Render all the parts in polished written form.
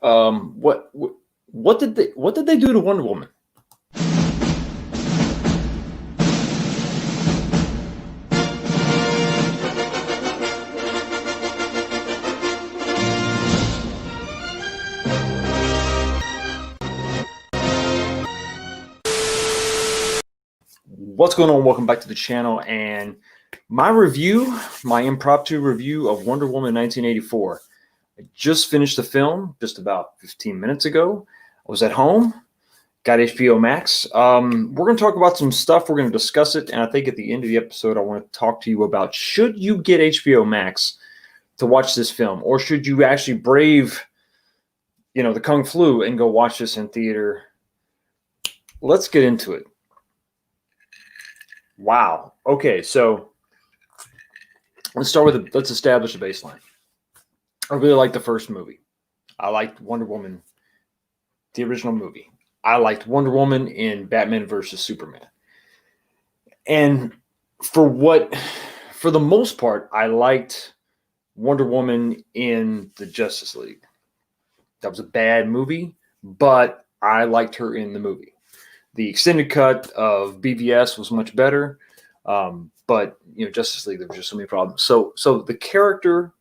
What did they do to Wonder Woman? What's going on? Welcome back to the channel and my impromptu review of Wonder Woman 1984. I just finished the film just about 15 minutes ago. I was at home, got HBO Max. We're going to talk about some stuff. We're going to discuss it, and I think at the end of the episode, I want to talk to you about, should you get HBO Max to watch this film, or should you actually brave, the Kung Flu and go watch this in theater? Let's get into it. Wow. Okay, so let's establish a baseline. I really liked the first movie. I liked Wonder Woman, the original movie. I liked Wonder Woman in Batman versus Superman. And for the most part, I liked Wonder Woman in the Justice League. That was a bad movie, but I liked her in the movie. The extended cut of BVS was much better, but Justice League, there were just so many problems. So the character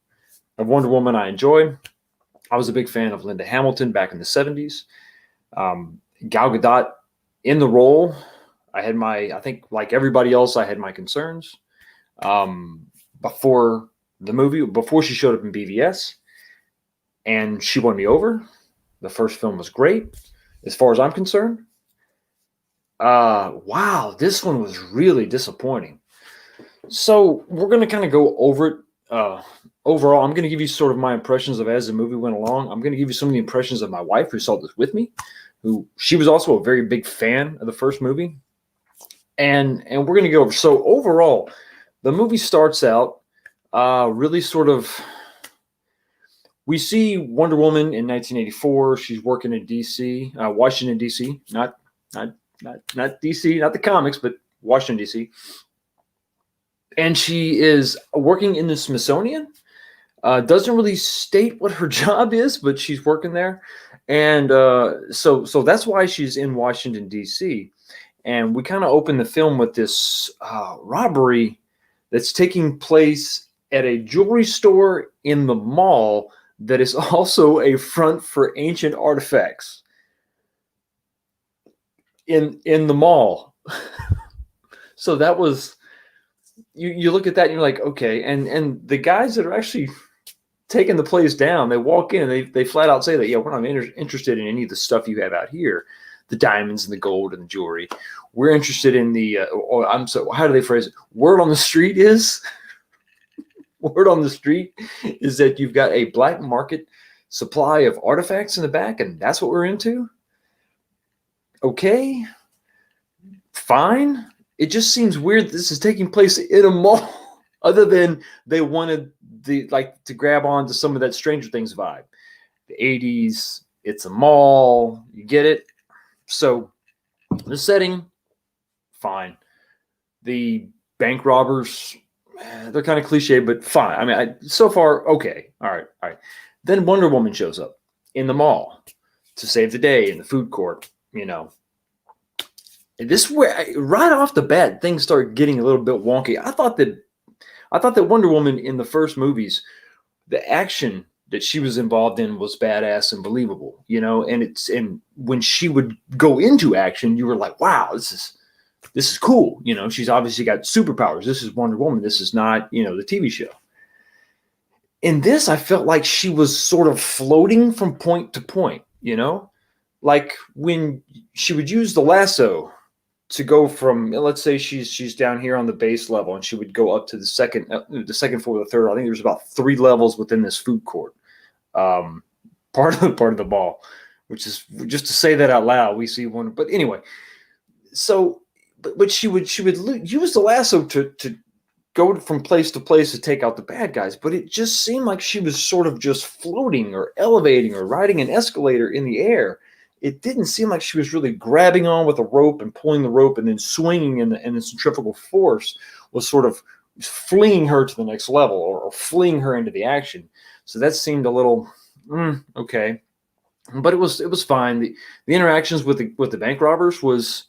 of Wonder Woman I enjoy. I was a big fan of Linda Hamilton back in the 70s. Gal Gadot in the role, I think like everybody else, I had my concerns before the movie, before she showed up in BVS, and she won me over. The first film was great, as far as I'm concerned. Wow, this one was really disappointing. So we're going to kind of go over it. Overall, I'm going to give you sort of my impressions of as the movie went along. I'm going to give you some of the impressions of my wife, who saw this with me, she was also a very big fan of the first movie. And we're going to go over. So overall, the movie starts out really sort of, we see Wonder Woman in 1984. She's working in D.C., Washington, D.C., not DC, not the comics, but Washington, D.C. And she is working in the Smithsonian. Doesn't really state what her job is, but she's working there. And so that's why she's in Washington, D.C. And we kind of open the film with this robbery that's taking place at a jewelry store in the mall that is also a front for ancient artifacts. In the mall. So that was, you look at that and you're like, okay. And the guys that are actually taking the place down, they walk in and they flat out say that, yeah, we're not interested in any of the stuff you have out here, the diamonds and the gold and the jewelry. We're interested in the how do they phrase it? Word on the street is that you've got a black market supply of artifacts in the back, and that's what we're into. Okay, fine. It just seems weird that this is taking place in a mall, other than they wanted to grab on to some of that Stranger Things vibe. The 80s, it's a mall, you get it? So the setting, fine. The bank robbers, they're kind of cliche, but fine. I mean, so far, okay. All right. Then Wonder Woman shows up in the mall to save the day in the food court. This where right off the bat things start getting a little bit wonky. I thought that Wonder Woman in the first movies, the action that she was involved in was badass and believable, and when she would go into action, you were like, wow, this is cool. She's obviously got superpowers. This is Wonder Woman. This is not, the TV show. In this, I felt like she was sort of floating from point to point, like when she would use the lasso to go from, let's say she's down here on the base level, and she would go up to the second floor, the third. I think there's about 3 levels within this food court, part of the mall, which is, just to say that out loud, we see one. But anyway, so but she would use the lasso to go from place to place to take out the bad guys. But it just seemed like she was sort of just floating or elevating or riding an escalator in the air. It didn't seem like she was really grabbing on with a rope and pulling the rope and then swinging, and the centrifugal force was sort of fleeing her to the next level, or fleeing her into the action. So that seemed a little, okay. but it was fine. The interactions with the bank robbers was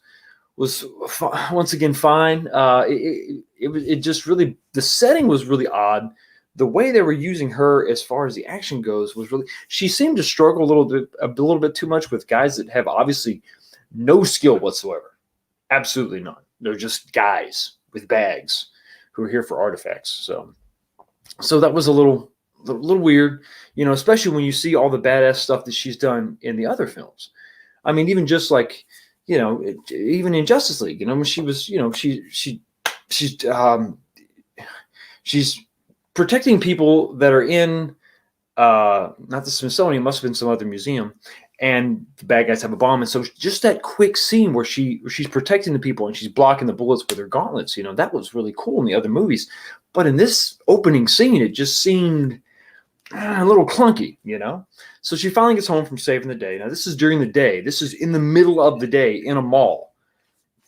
once again fine. It just really, the setting was really odd. The way they were using her as far as the action goes was really, she seemed to struggle a little bit too much with guys that have obviously no skill whatsoever. Absolutely none. They're just guys with bags who are here for artifacts. So that was a little weird, especially when you see all the badass stuff that she's done in the other films. I mean, even just like, even in Justice League, when she was, she's protecting people that are in not the Smithsonian, must have been some other museum, and the bad guys have a bomb. And so just that quick scene where she's protecting the people and she's blocking the bullets with her gauntlets, that was really cool in the other movies. But in this opening scene, it just seemed a little clunky, So she finally gets home from saving the day. Now, this is during the day. This is in the middle of the day in a mall.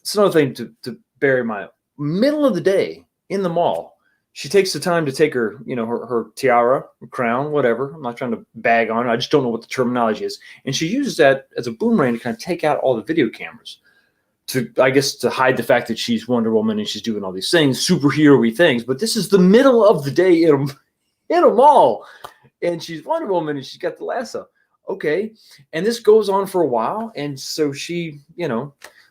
It's another thing to bear in mind. Middle of the day in the mall. She takes the time to take her, her tiara, crown, whatever. I'm not trying to bag on her. I just don't know what the terminology is. And she uses that as a boomerang to kind of take out all the video cameras to hide the fact that she's Wonder Woman and she's doing all these things, superhero-y things. But this is the middle of the day in a mall. And she's Wonder Woman and she's got the lasso. Okay. And this goes on for a while. And so she,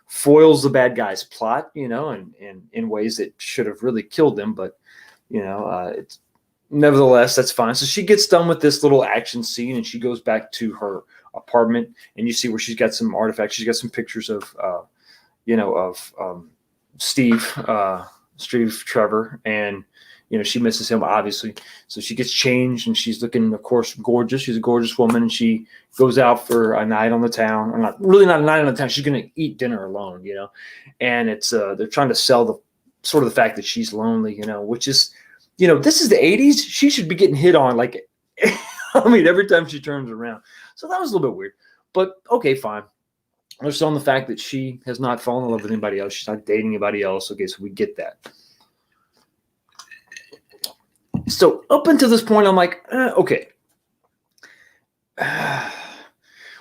foils the bad guy's plot, and in ways that should have really killed them. But, it's nevertheless, that's fine. So she gets done with this little action scene and she goes back to her apartment, and you see where she's got some artifacts. She's got some pictures of Steve Trevor, and she misses him, obviously. So she gets changed and she's looking, of course, gorgeous. She's a gorgeous woman, and she goes out for a night on the town. Or not a night on the town. She's going to eat dinner alone, And it's they're trying to sell the fact that she's lonely, which is, this is the 80s. She should be getting hit on like, every time she turns around. So that was a little bit weird. But okay, fine. They're selling the fact that she has not fallen in love with anybody else. She's not dating anybody else. Okay, so we get that. So up until this point, I'm like, okay.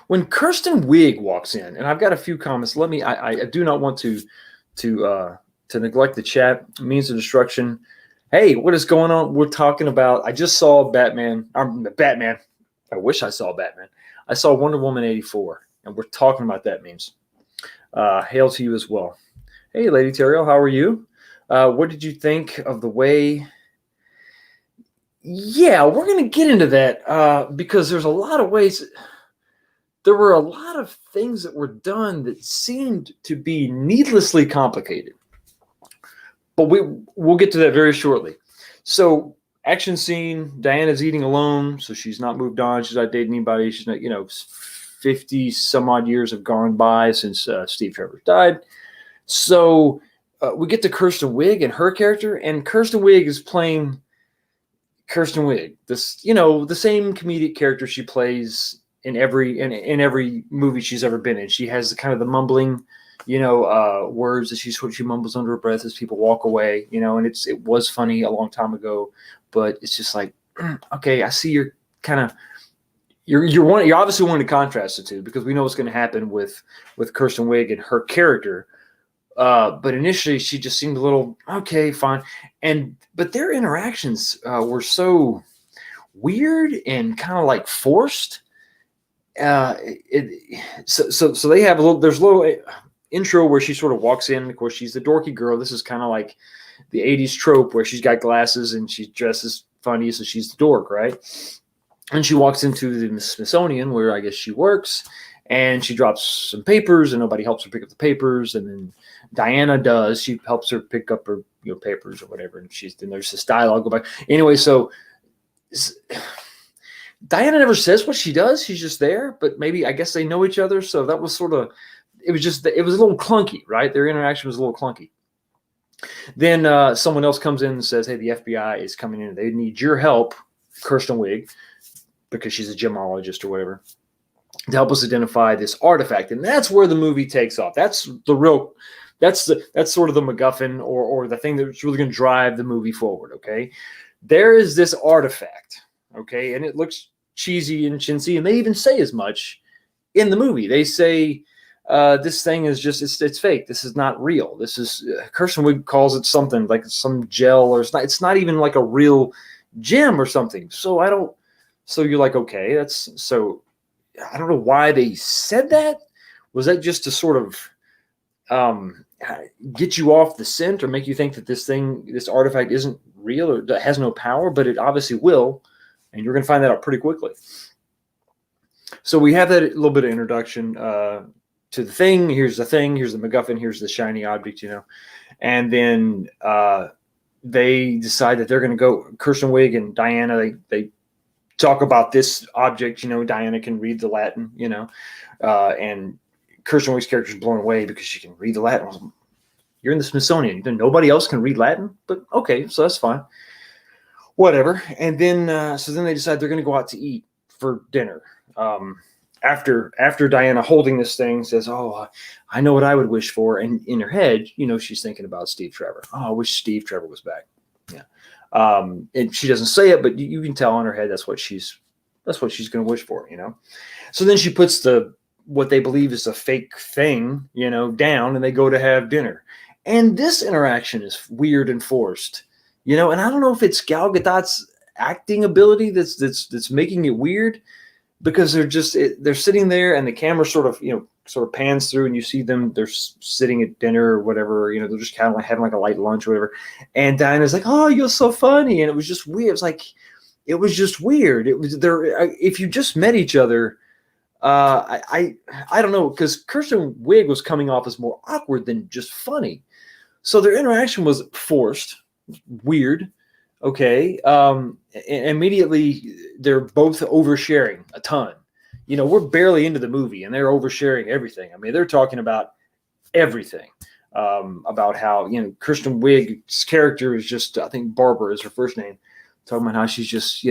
When Kristen Wiig walks in, and I've got a few comments. I do not want to neglect the chat. Means of destruction. Hey, what is going on? We're talking about. I just saw Batman. I wish I saw Batman. I saw Wonder Woman 84, and we're talking about that memes. Hail to you as well. Hey, Lady Terriel, how are you? What did you think of the way? Yeah, we're going to get into that because there's a lot of ways. There were a lot of things that were done that seemed to be needlessly complicated. But we'll get to that very shortly. So, action scene, Diana's eating alone, so she's not moved on. She's not dating anybody. She's not, 50 some odd years have gone by since Steve Trevor died. So, we get to Kristen Wiig and her character, and Kristen Wiig is playing Kristen Wiig, this, the same comedic character she plays in every movie she's ever been in. She has kind of the mumbling, words that she mumbles under her breath as people walk away, and it was funny a long time ago, but it's just like, okay, I see you're kind of, you're obviously wanting to contrast the two because we know what's going to happen with Kristen Wiig and her character. But initially she just seemed a little, okay, fine. But their interactions were so weird and kind of like forced. So they have there's a little intro where she sort of walks in. Of course, she's the dorky girl. This is kind of like the 80s trope where she's got glasses and she dresses funny, so she's the dork, right? And she walks into the Smithsonian where I guess she works, and she drops some papers and nobody helps her pick up the papers. And then Diana does. She helps her pick up her papers or whatever. And then there's this dialogue go back. Anyway, so Diana never says what she does. She's just there, but maybe I guess they know each other. So that was sort of, it was a little clunky, right? Their interaction was a little clunky. Then someone else comes in and says, hey, the FBI is coming in. They need your help, Kristen Wiig, because she's a gemologist or whatever, to help us identify this artifact. And that's where the movie takes off. That's sort of the MacGuffin or the thing that's really going to drive the movie forward. Okay. There is this artifact. Okay. And it looks cheesy and chintzy, and they even say as much in the movie. They say this thing is just it's fake. This is not real. This is Kirsten Wiig calls it something like some gel, or it's not even like a real gem or something. So I don't. So you're like, okay, that's so. I don't know why they said that. Was that just to sort of get you off the scent or make you think that this artifact isn't real or has no power? But it obviously will, and you're going to find that out pretty quickly. So we have that little bit of introduction to the thing. Here's the thing. Here's the MacGuffin. Here's the shiny object, and then they decide that they're going to go. Kirsten Wiig and Diana, they talk about this object. Diana can read the Latin, and Kirsten Wiig's character is blown away because she can read the Latin. You're in the Smithsonian. Nobody else can read Latin, but okay, so that's fine. Whatever. And then, so then they decide they're going to go out to eat for dinner. After Diana holding this thing says, "Oh, I know what I would wish for," and in her head, she's thinking about Steve Trevor. Oh, I wish Steve Trevor was back. Yeah. And she doesn't say it, but you can tell in her head that's what she's going to wish for. So then she puts what they believe is a fake thing, down, and they go to have dinner. And this interaction is weird and forced, and I don't know if it's Gal Gadot's acting ability that's making it weird, because they're sitting there and the camera sort of pans through and you see them, they're sitting at dinner or whatever, they're just kind of like having like a light lunch or whatever. And Diana's like, "Oh, you're so funny." And it was just weird. It was just weird. It was there. If you just met each other, I don't know, because Kirsten Wiig was coming off as more awkward than just funny. So their interaction was forced, weird. Okay. Immediately they're both oversharing a ton. We're barely into the movie and they're oversharing everything. I mean, they're talking about everything. About how, Kirsten Wiig's character is just, I think Barbara is her first name, talking about how she's just,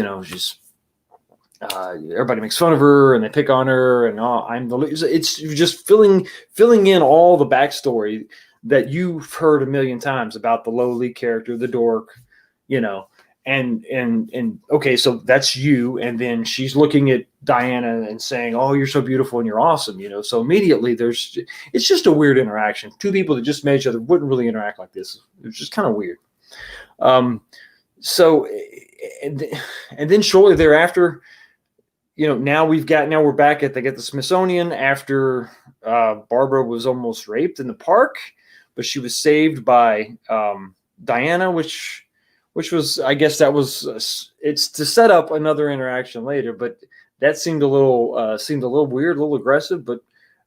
everybody makes fun of her and they pick on her and I'm the loser. It's just filling in all the backstory that you've heard a million times about the lowly character, the dork, and okay, so that's you. And then she's looking at Diana and saying, "Oh, you're so beautiful and you're awesome," So immediately it's just a weird interaction. Two people that just met each other wouldn't really interact like this. It was just kind of weird. So, and then shortly thereafter, now we're back at the Smithsonian after Barbara was almost raped in the park, but she was saved by Diana, which was, I guess that was it's to set up another interaction later, but that seemed a little weird, a little aggressive, but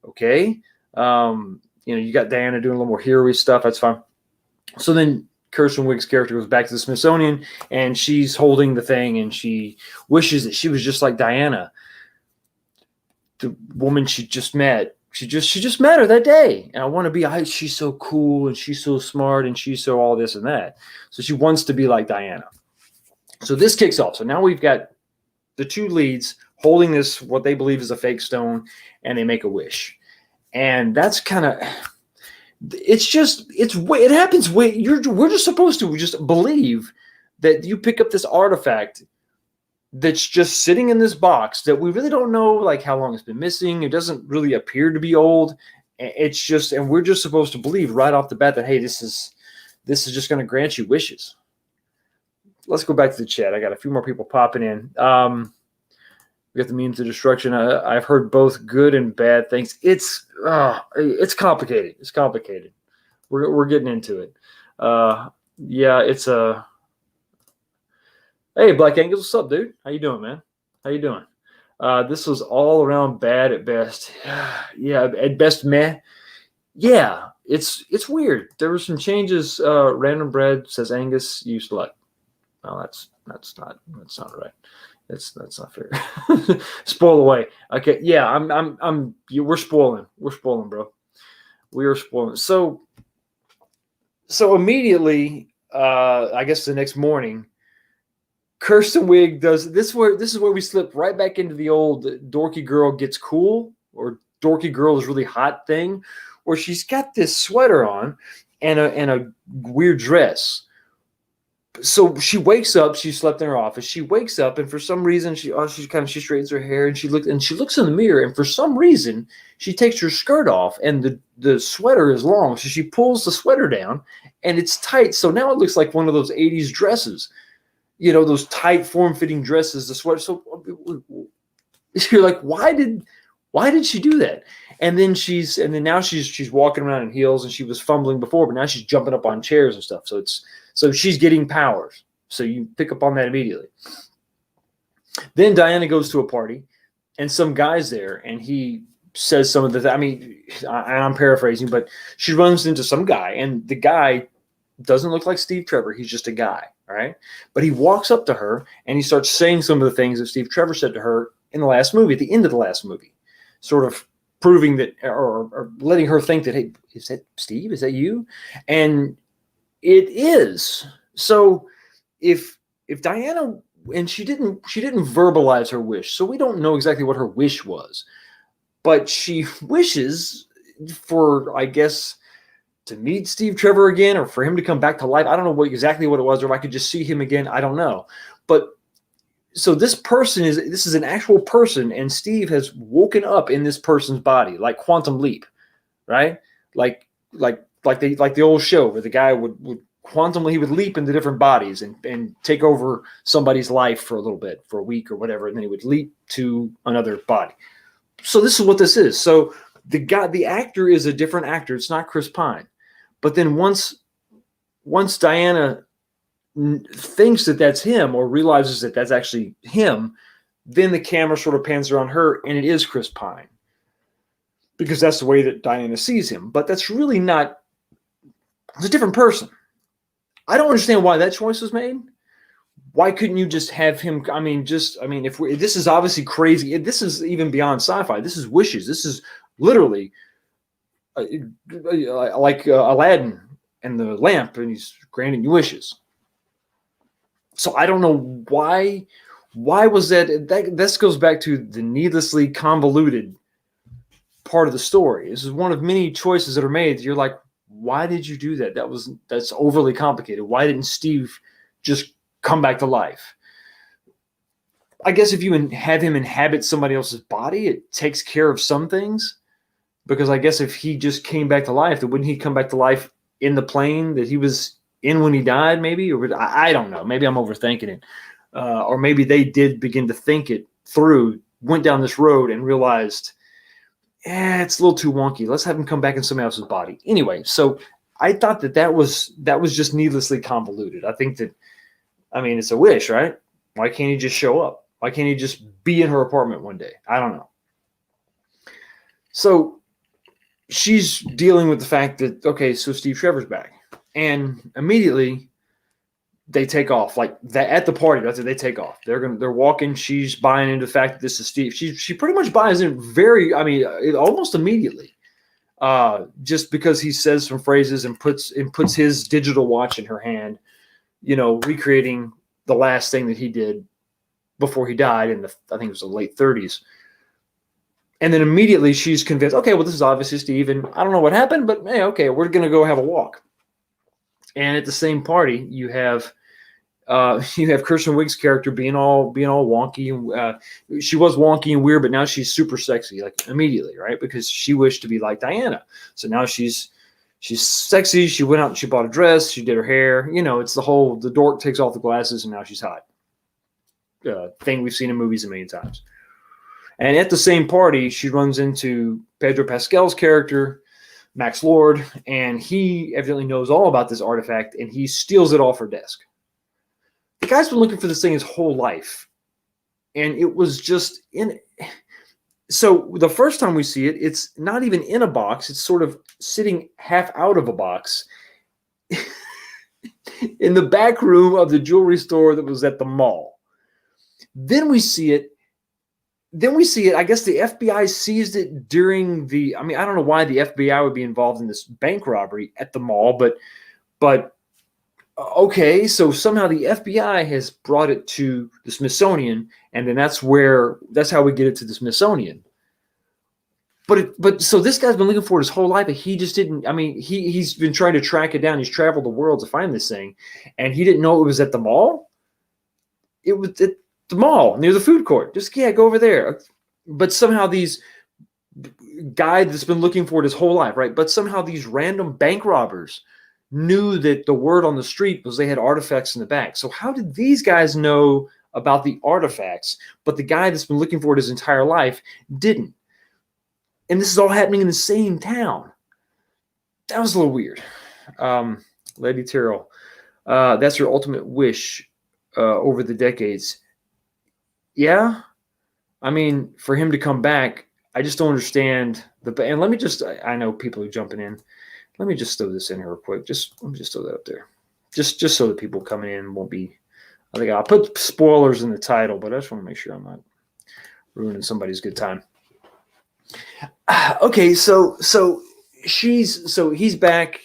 okay. You got Diana doing a little more hero-y stuff. That's fine. So then Kirsten Wiig's character goes back to the Smithsonian and she's holding the thing and she wishes that she was just like Diana, the woman she just met. She just met her that day. And I want to be, she's so cool and she's so smart and she's so all this and that. So she wants to be like Diana. So this kicks off. So now we've got the two leads holding this, what they believe is a fake stone, and they make a wish. And that's kind of, it happens. We're just supposed to just believe that you pick up this artifact that's just sitting in this box that we really don't know like how long it's been missing. It doesn't really appear to be old. It's just, and we're just supposed to believe right off the bat that, hey, this is just going to grant you wishes. Let's go back to the chat. I got a few more people popping in. We got the means of destruction. I've heard both good and bad things. It's complicated. It's complicated. We're getting into it. Yeah, it's a. Hey, Black Angus, what's up, dude? How you doing, man? How you doing? This was all around bad at best. Yeah, at best, meh. Yeah, it's weird. There were some changes. Random Bread says Angus, you select. No, that's not right. That's not fair. Spoil away. Okay, yeah, we're spoiling. We're spoiling, bro. We are spoiling. So immediately, I guess the next morning, Kirsten Wiig does this. This is where we slip right back into the old dorky girl gets cool or dorky girl is really hot thing, where she's got this sweater on and a weird dress. So she wakes up. She slept in her office. She wakes up, and for some reason, she straightens her hair, and she looks in the mirror, and for some reason, she takes her skirt off, and the sweater is long, so she pulls the sweater down, and it's tight. So now it looks like one of those '80s dresses, those tight, form-fitting dresses. The sweater. So you're like, why did she do that? And then now she's walking around in heels, and she was fumbling before, but now she's jumping up on chairs and stuff. So she's getting powers. So you pick up on that immediately. Then Diana goes to a party, and some guy's there, and he says some of the. I'm paraphrasing, but she runs into some guy, and the guy doesn't look like Steve Trevor. He's just a guy, all right? But he walks up to her, and he starts saying some of the things that Steve Trevor said to her in the last movie, at the end of the last movie, sort of proving that, or letting her think that, hey, is that Steve? Is that you? And it is. So if Diana, and she didn't verbalize her wish, so we don't know exactly what her wish was, but she wishes for, I guess, to meet Steve Trevor again, or for him to come back to life. I don't know exactly what it was, or if I could just see him again. I don't know. But so this is an actual person, and Steve has woken up in this person's body, like Quantum Leap, right? Like the old show where the guy would he would leap into different bodies and take over somebody's life for a little bit, for a week or whatever, and then he would leap to another body. So this is what this is. So the actor is a different actor. It's not Chris Pine. But then once Diana thinks that that's him, or realizes that that's actually him, then the camera sort of pans around her, and it is Chris Pine, because that's the way that Diana sees him. But that's really not. It's a different person. I don't understand why that choice was made. Why couldn't you just have him? If this is obviously crazy, this is even beyond sci-fi. This is wishes. This is literally like Aladdin and the lamp, and he's granting you wishes. So I don't know why was that. This goes back to the needlessly convoluted part of the story. This is one of many choices that are made. You're like, why did you do that? That's overly complicated. Why didn't Steve just come back to life? I guess if you have him inhabit somebody else's body, it takes care of some things. Because I guess if he just came back to life, then wouldn't he come back to life in the plane that he was in when he died, maybe? Or I don't know. Maybe I'm overthinking it. Or maybe they did begin to think it through, went down this road and realized, it's a little too wonky. Let's have him come back in somebody else's body. Anyway, so I thought that was just needlessly convoluted. I think that, it's a wish, right? Why can't he just show up? Why can't he just be in her apartment one day? I don't know. So she's dealing with the fact that, okay, so Steve Trevor's back. And immediately they take off. Like that at the party, that's it, they take off. They're walking. She's buying into the fact that this is Steve. She pretty much buys in almost immediately. Just because he says some phrases and puts his digital watch in her hand, recreating the last thing that he did before he died in I think it was the late 30s. And then immediately she's convinced, okay, well, this is obviously Steve, and I don't know what happened, but hey, okay, we're going to go have a walk. And at the same party, you have Kristen Wiig's character being all wonky. She was wonky and weird, but now she's super sexy, like immediately, right? Because she wished to be like Diana. So now she's sexy. She went out and she bought a dress. She did her hair. It's the dork takes off the glasses and now she's hot. Thing we've seen in movies a million times. And at the same party, she runs into Pedro Pascal's character, Max Lord, and he evidently knows all about this artifact, and he steals it off her desk. The guy's been looking for this thing his whole life, and it was just in. So the first time we see it, it's not even in a box. It's sort of sitting half out of a box in the back room of the jewelry store that was at the mall. Then we see it. I guess the FBI seized it during I don't know why the FBI would be involved in this bank robbery at the mall, but okay, so somehow the FBI has brought it to the Smithsonian, and then that's how we get it to the Smithsonian. but so this guy's been looking for it his whole life, but he just didn't. I mean, he's been trying to track it down. He's traveled the world to find this thing, and he didn't know it was at the mall. It was at the mall near the food court. Just go over there. But somehow these guy that's been looking for it his whole life, right? But somehow these random bank robbers knew that the word on the street was they had artifacts in the back. So how did these guys know about the artifacts, but the guy that's been looking for it his entire life didn't? And this is all happening in the same town. That was a little weird. Lady Tyrell, that's her ultimate wish over the decades. Yeah, I mean, for him to come back, I just don't understand and let me just, I know people are jumping in. Let me just throw this in here real quick. Let me just throw that up there. Just so that people coming in won't be, I think I'll put spoilers in the title, but I just want to make sure I'm not ruining somebody's good time. Okay, so he's back,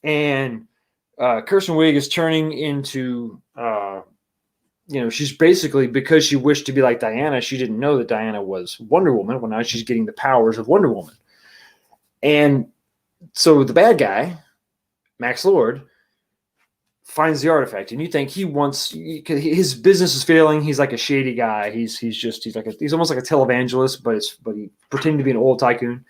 and Kristen Wiig is turning into she's basically, because she wished to be like Diana, she didn't know that Diana was Wonder Woman. Well, now she's getting the powers of Wonder Woman. And so the bad guy, Max Lord, finds the artifact, and you think his business is failing. He's like a shady guy. He's almost like a televangelist, but he pretending to be an oil tycoon.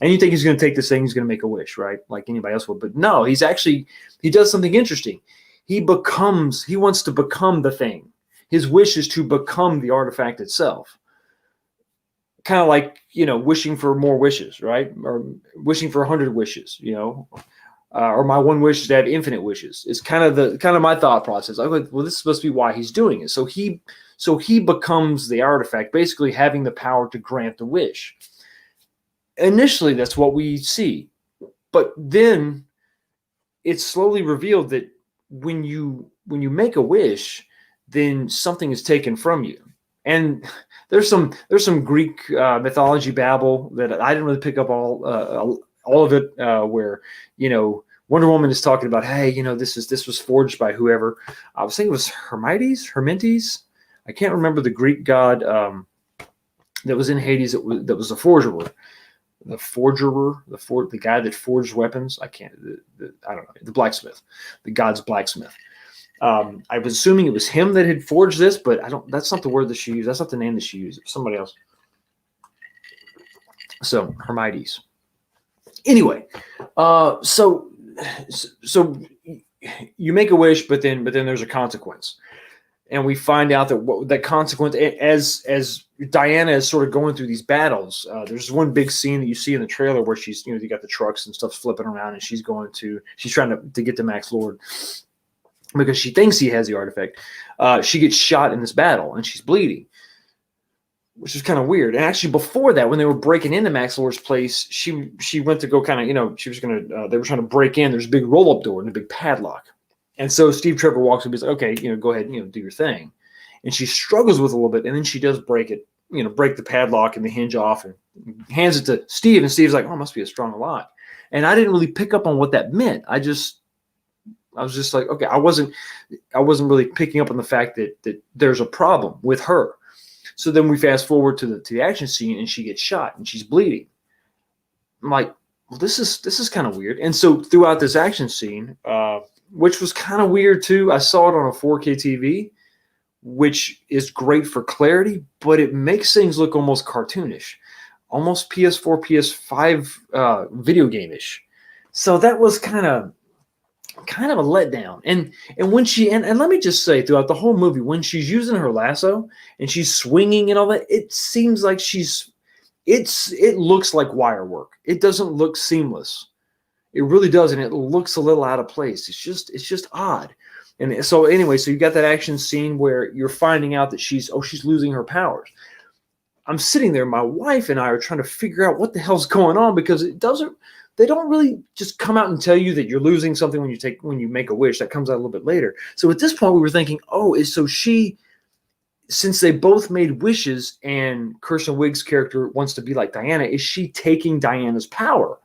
And you think he's going to take this thing, he's going to make a wish, right? Like anybody else would. But no, he does something interesting. He wants to become the thing. His wish is to become the artifact itself. Kind of like, wishing for more wishes, right? Or wishing for 100 wishes, or my one wish is to have infinite wishes. It's kind of my thought process. I'm like, well, this is supposed to be why he's doing it. So he becomes the artifact, basically having the power to grant the wish. Initially, that's what we see. But then it's slowly revealed that when you make a wish, then something is taken from you. And there's some Greek mythology babble that I didn't really pick up all of it, where Wonder Woman is talking about, hey, this was forged by whoever. I was thinking it was Hermetes. I can't remember the Greek god that was in Hades. That was the forger. The guy that forged weapons. I don't know, the blacksmith, the god's blacksmith. I was assuming it was him that had forged this, but that's not the word that she used. That's not the name that she used. It was somebody else. So Hermetes. Anyway, so you make a wish, but then there's a consequence. And we find out that that consequence, as Diana is sort of going through these battles, there's one big scene that you see in the trailer where she's, you got the trucks and stuff flipping around, and she's trying to get to Max Lord because she thinks he has the artifact. She gets shot in this battle, and she's bleeding, which is kind of weird. And actually, before that, when they were breaking into Max Lord's place, she went to go kind of, she was going to, they were trying to break in. There's a big roll-up door and a big padlock. And so Steve Trevor walks up and he's like, okay, go ahead, do your thing. And she struggles with it a little bit, and then she does break it, break the padlock and the hinge off and hands it to Steve. And Steve's like, oh, it must be a strong lock. And I didn't really pick up on what that meant. I was just like, okay, I wasn't really picking up on the fact that there's a problem with her. So then we fast forward to the action scene, and she gets shot and she's bleeding. I'm like, well, this is kind of weird. And so throughout this action scene, which was kind of weird too, I saw it on a 4K TV, which is great for clarity, but it makes things look almost cartoonish, almost PS4, PS5 video game-ish. So that was kind of a letdown. And when and let me just say, throughout the whole movie, when she's using her lasso and she's swinging and all that, it seems like it looks like wire work. It doesn't look seamless. It really does, and it looks a little out of place. It's just odd. And so anyway, so you got that action scene where you're finding out that she's losing her powers. I'm sitting there, my wife and I are trying to figure out what the hell's going on, because they don't really just come out and tell you that you're losing something when you make a wish. That comes out a little bit later. So at this point we were thinking, since they both made wishes and Kristen Wiig's character wants to be like Diana, is she taking Diana's power?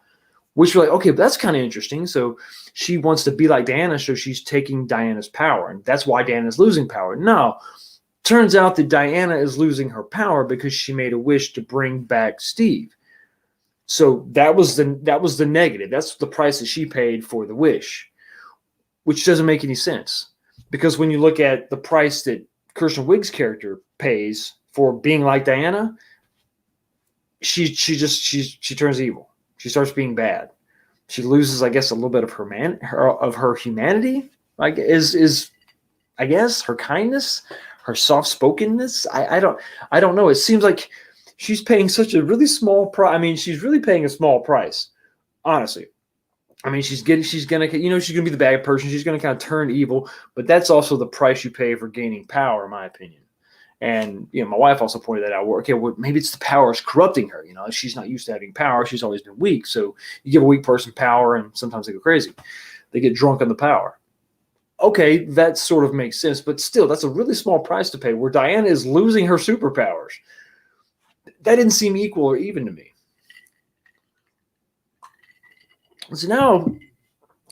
Which we're like, okay, but that's kind of interesting. So she wants to be like Diana, so she's taking Diana's power, and that's why Diana's losing power. No, turns out that Diana is losing her power because she made a wish to bring back Steve. So that was the negative. That's the price that she paid for the wish, which doesn't make any sense. Because when you look at the price that Kirsten Wiig's character pays for being like Diana, she turns evil. She starts being bad. She loses, I guess, a little bit of her humanity. Like is I guess her kindness, her soft spokenness. I don't know. It seems like she's paying such a really small price. I mean, she's really paying a small price, honestly. I mean, she's gonna she's gonna be the bad person. She's gonna kind of turn evil, but that's also the price you pay for gaining power, in my opinion. And my wife also pointed that out. Okay, well, maybe it's the power is corrupting her. She's not used to having power. She's always been weak. So you give a weak person power, and sometimes they go crazy. They get drunk on the power. Okay, that sort of makes sense, but still, that's a really small price to pay. Where Diana is losing her superpowers, that didn't seem equal or even to me. So now,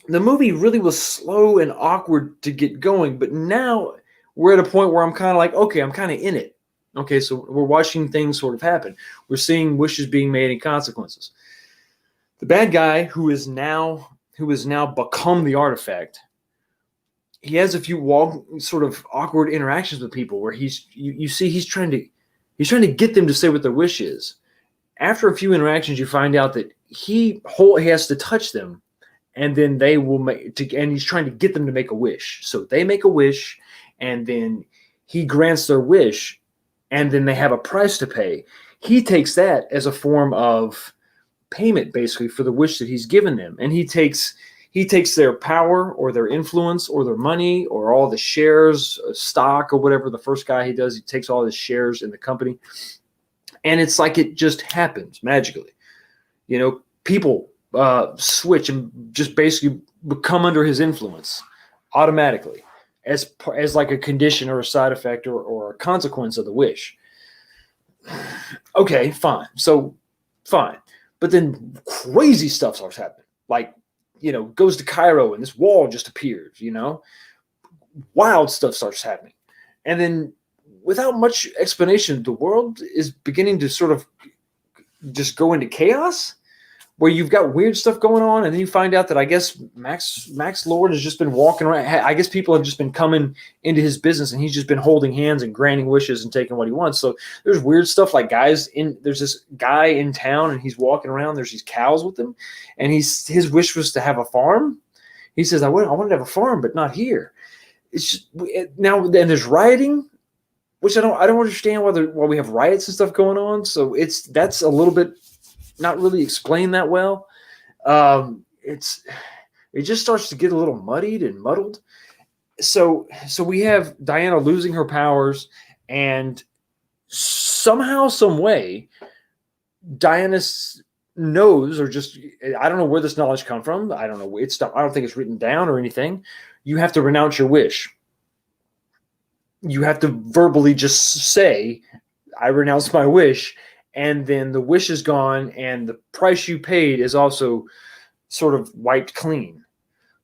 the movie really was slow and awkward to get going, but now we're at a point where I'm kind of like, okay, I'm kind of in it. Okay, so we're watching things sort of happen. We're seeing wishes being made and consequences. The bad guy who has now become the artifact, he has a few sort of awkward interactions with people where you see he's trying to get them to say what their wish is. After a few interactions, you find out that he has to touch them, and then they will and he's trying to get them to make a wish. So they make a wish, and then he grants their wish, and then they have a price to pay. He takes that as a form of payment, basically, for the wish that he's given them. And he takes their power or their influence or their money or all the shares, stock or whatever. The first guy he takes all his shares in the company. And it's like it just happens magically. People switch and just basically become under his influence automatically as like a condition or a side effect or a consequence of the wish. Okay, fine. So, fine. But then crazy stuff starts happening. Like, goes to Cairo and this wall just appears, Wild stuff starts happening. And then without much explanation, the world is beginning to sort of just go into chaos, where you've got weird stuff going on, and then you find out that I guess Max Lord has just been walking around. I guess people have just been coming into his business, and he's just been holding hands and granting wishes and taking what he wants. So there's weird stuff like there's this guy in town, and he's walking around. There's these cows with him, and his wish was to have a farm. He says, I wanted to have a farm, but not here. It's just, now and there's rioting, which I don't understand why we have riots and stuff going on. So that's a little bit not really explained that well. It just starts to get a little muddied and muddled. So we have Diana losing her powers, and somehow, some way, Diana knows, or just, I don't know where this knowledge comes from. I don't know. I don't think it's written down or anything. You have to renounce your wish. You have to verbally just say, I renounce my wish. And then the wish is gone, and the price you paid is also sort of wiped clean.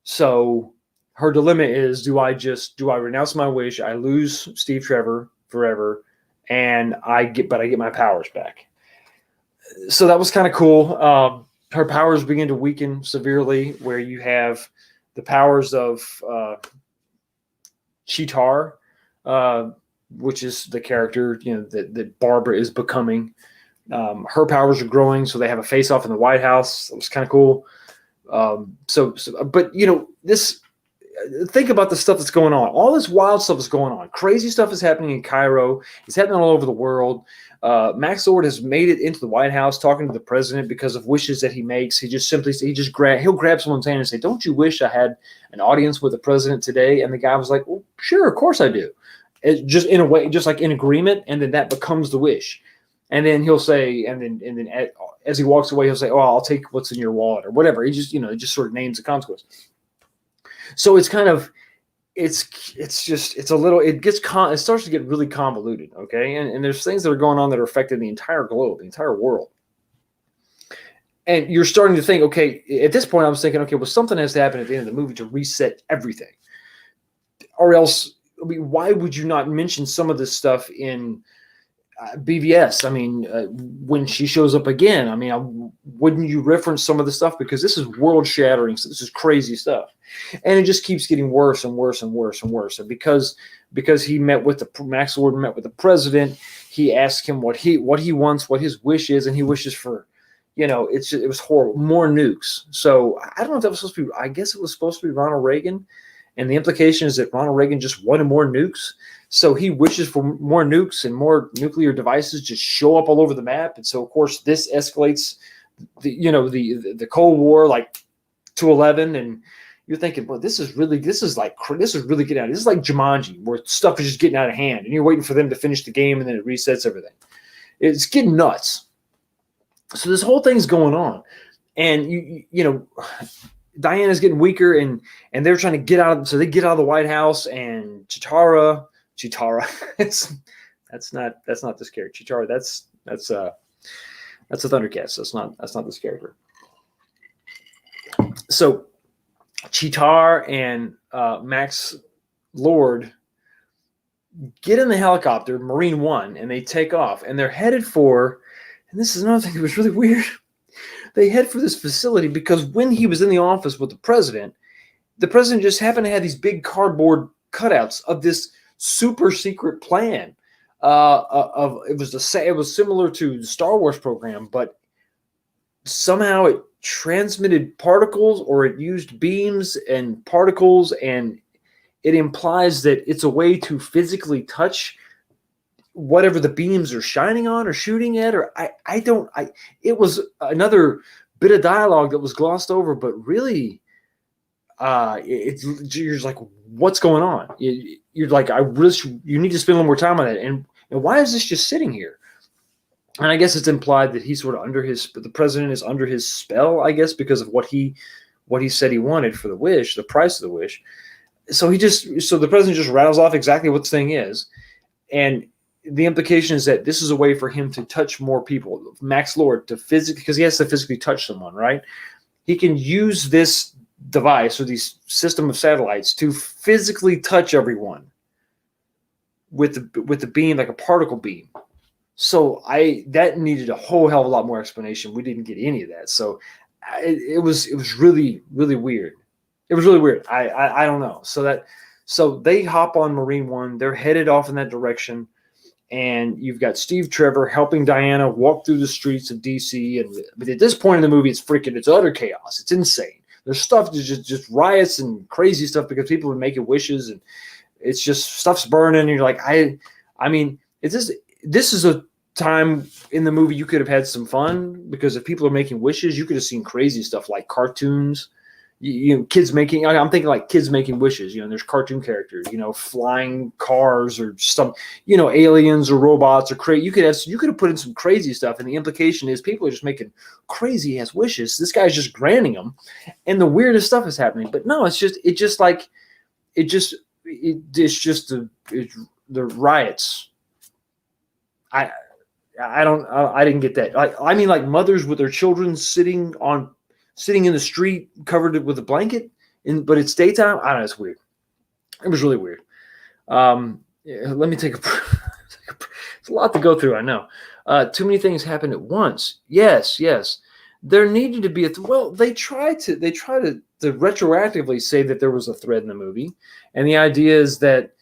So her dilemma is, do I renounce my wish? I lose Steve Trevor forever, and I get my powers back. So that was kind of cool. Her powers begin to weaken severely, where you have the powers of Cheetar, which is the character that Barbara is becoming. Her powers are growing, so they have a face-off in the White House. It was kind of cool. But this. Think about the stuff that's going on. All this wild stuff is going on. Crazy stuff is happening in Cairo. It's happening all over the world. Max Lord has made it into the White House, talking to the president because of wishes that he makes. He'll grab someone's hand and say, "Don't you wish I had an audience with the president today?" And the guy was like, "Well, sure, of course I do." It just in a way, just like in agreement, and then that becomes the wish. And then he'll say, and then as he walks away, he'll say, "Oh, I'll take what's in your wallet," or whatever. He just, it just sort of names the consequence. So it's kind of, it starts to get really convoluted. Okay. And there's things that are going on that are affecting the entire globe, the entire world. And you're starting to think, okay, at this point I was thinking, okay, well, something has to happen at the end of the movie to reset everything, or else, why would you not mention some of this stuff in, BVS. I mean, when she shows up again, I mean, wouldn't you reference some of the stuff, because this is world shattering. So this is crazy stuff, and it just keeps getting worse and worse and worse and worse. And because he met with Max Lord met with the president, he asked him what he wants, what his wish is, and he wishes for, it was horrible. More nukes. So I don't know if that was supposed to be. I guess it was supposed to be Ronald Reagan, and the implication is that Ronald Reagan just wanted more nukes. So he wishes for more nukes, and more nuclear devices just show up all over the map. And so, of course, this escalates the Cold War like to 11. And you're thinking, well, this is really getting out. This is like Jumanji, where stuff is just getting out of hand, and you're waiting for them to finish the game, and then it resets everything. It's getting nuts. So this whole thing's going on, and Diana's getting weaker, and they're trying to get out. So they get out of the White House, and Chitara. that's not this character. Chitara. That's a Thundercats. That's not this character. So Chitara and Max Lord get in the helicopter, Marine One, and they take off, and they're headed for. And this is another thing that was really weird. They head for this facility because when he was in the office with the president just happened to have these big cardboard cutouts of this super secret plan. It was similar to the Star Wars program, but somehow it transmitted particles, or it used beams and particles, and it implies that it's a way to physically touch whatever the beams are shining on or shooting at, or it was another bit of dialogue that was glossed over, but really, you're like, what's going on? You're like, you need to spend a little more time on it. And why is this just sitting here? And I guess it's implied that he's sort of the president is under his spell, I guess, because of what he said he wanted for the wish, the price of the wish. So the president just rattles off exactly what the thing is. And the implication is that this is a way for him to touch more people. Max Lord because he has to physically touch someone, right? He can use this device, or these system of satellites, to physically touch everyone with the beam, like a particle beam. So that needed a whole hell of a lot more explanation. We didn't get any of that. So it was really, really weird. It was really weird. I don't know. So they hop on Marine One. They're headed off in that direction. And you've got Steve Trevor helping Diana walk through the streets of DC. But at this point in the movie, it's utter chaos. It's insane. There's stuff, just riots and crazy stuff, because people are making wishes, and it's just stuff's burning. And you're like, I mean, this is a time in the movie you could have had some fun, because if people are making wishes, you could have seen crazy stuff like cartoons. Kids making. I'm thinking like kids making wishes. And there's cartoon characters. Flying cars or some. Aliens or robots or you could have put in some crazy stuff, and the implication is people are just making crazy ass wishes. This guy's just granting them, and the weirdest stuff is happening. But no, it's just the riots. I didn't get that. I mean, like mothers with their children sitting in the street covered with a blanket, but it's daytime. I don't know. It's weird. It was really weird. Let me take it's a lot to go through. I know. Too many things happened at once. Yes. There needed to be they try to retroactively say that there was a thread in the movie. And the idea is that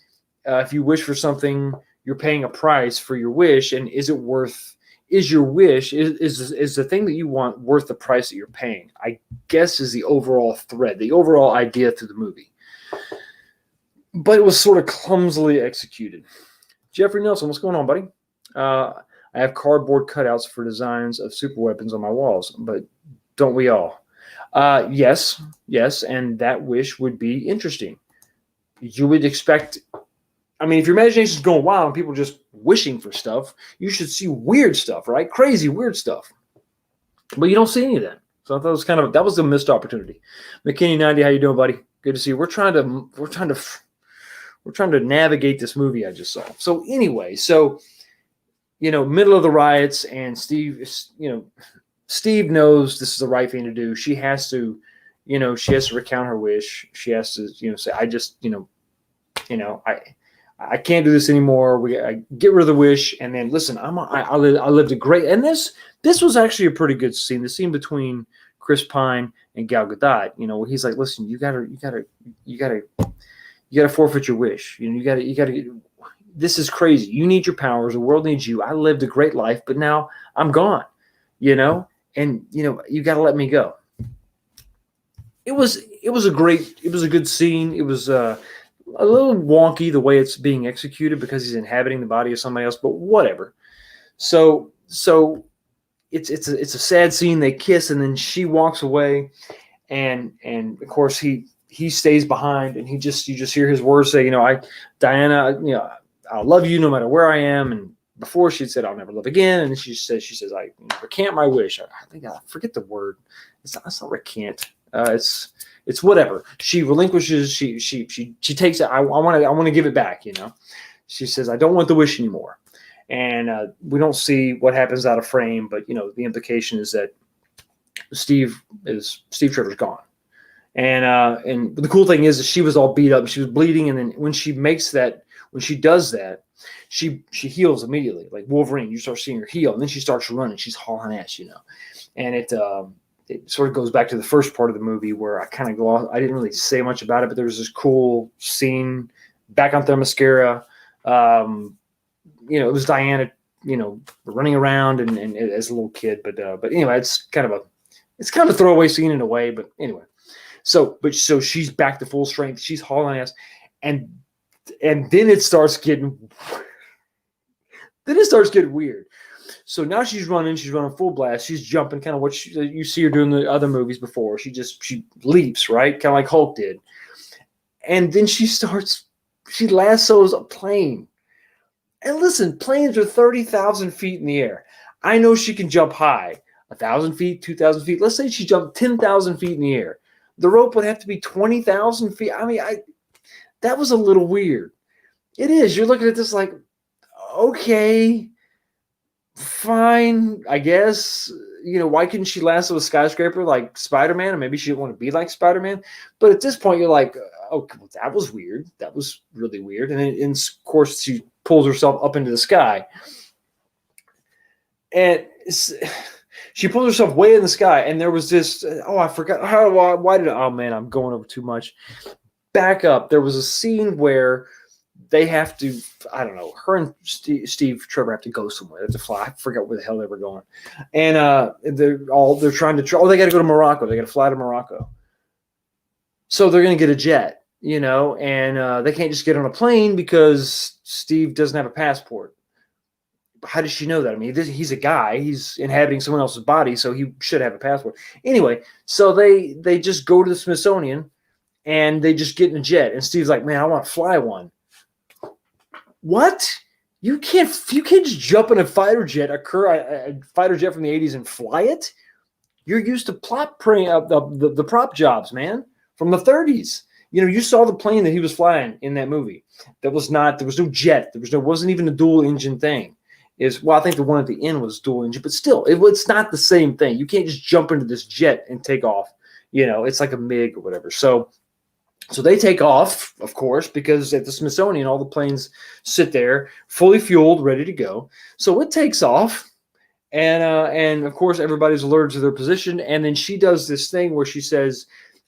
if you wish for something, you're paying a price for your wish. And is your wish, is the thing that you want worth the price that you're paying? I guess is the overall thread, the overall idea through the movie. But it was sort of clumsily executed. Jeffrey Nelson, what's going on, buddy? I have cardboard cutouts for designs of super weapons on my walls, but don't we all? Yes, and that wish would be interesting. You would expect... I mean, if your imagination is going wild and people are just wishing for stuff, you should see weird stuff, right? Crazy, weird stuff. But you don't see any of that. So I thought that was a missed opportunity. McKinney90, how you doing, buddy? Good to see you. We're trying to navigate this movie I just saw. So anyway, middle of the riots, and Steve knows this is the right thing to do. She has to recount her wish. She has to, say, I can't do this anymore. I get rid of the wish, and then listen. I lived a great, and this was actually a pretty good scene. The scene between Chris Pine and Gal Gadot. Where he's like, listen, you gotta forfeit your wish. You gotta. This is crazy. You need your powers. The world needs you. I lived a great life, but now I'm gone. And you got to let me go. It was a good scene. It was a little wonky the way it's being executed because he's inhabiting the body of somebody else, but whatever. So it's a sad scene. They kiss and then she walks away, and of course he stays behind, and you just hear his words say, Diana, I'll love you no matter where I am. And before she said, I'll never love again. And she says, I recant my wish. I think I forget the word. It's not recant. It's whatever. She relinquishes. She takes it. I want to give it back. She says, I don't want the wish anymore. And we don't see what happens out of frame, but the implication is that Steve Trevor's gone. And the cool thing is that she was all beat up. She was bleeding. And then when she does that, she heals immediately. Like Wolverine, you start seeing her heal, and then she starts running. She's hauling ass, And it sort of goes back to the first part of the movie where I kind of I didn't really say much about it, but there was this cool scene back on Themyscira. It was Diana, running around and as a little kid, but anyway, it's kind of a throwaway scene in a way, but anyway. So she's back to full strength. She's hauling ass, and then it starts getting weird. So now she's running full blast. She's jumping, kind of what you see her doing in the other movies before. She leaps, right? Kind of like Hulk did. And then she lassos a plane. And listen, planes are 30,000 feet in the air. I know she can jump high, 1,000 feet, 2,000 feet. Let's say she jumped 10,000 feet in the air. The rope would have to be 20,000 feet. I mean, that was a little weird. It is. You're looking at this like, okay, fine, I guess. Why couldn't she lasso a skyscraper like Spider-Man? Or maybe she didn't want to be like Spider-Man. But at this point, you're like, oh, that was weird. That was really weird. And of course, she pulls herself up into the sky. And she pulls herself way in the sky. And there was this, I forgot. Oh, man, I'm going over too much. Back up. There was a scene where they have to, I don't know, her and Steve Trevor have to go somewhere. They have to fly. I forgot where the hell they were going. And they're trying to, they got to go to Morocco. They got to fly to Morocco. So they're going to get a jet, and they can't just get on a plane because Steve doesn't have a passport. How does she know that? I mean, he's a guy. He's inhabiting someone else's body, so he should have a passport. Anyway, so they just go to the Smithsonian, and they just get in a jet. And Steve's like, man, I want to fly one. What? You can't just jump in a fighter jet, a fighter jet from the 80s and fly it? You're used to the prop jobs, man, from the 30s. You saw the plane that he was flying in that movie. There was no jet. Wasn't even a dual engine thing. I think the one at the end was dual engine, but still, it's not the same thing. You can't just jump into this jet and take off. It's like a MiG or whatever. So they take off, of course, because at the Smithsonian, all the planes sit there, fully fueled, ready to go. So it takes off, and of course, everybody's alerted to their position. And then she does this thing where she says,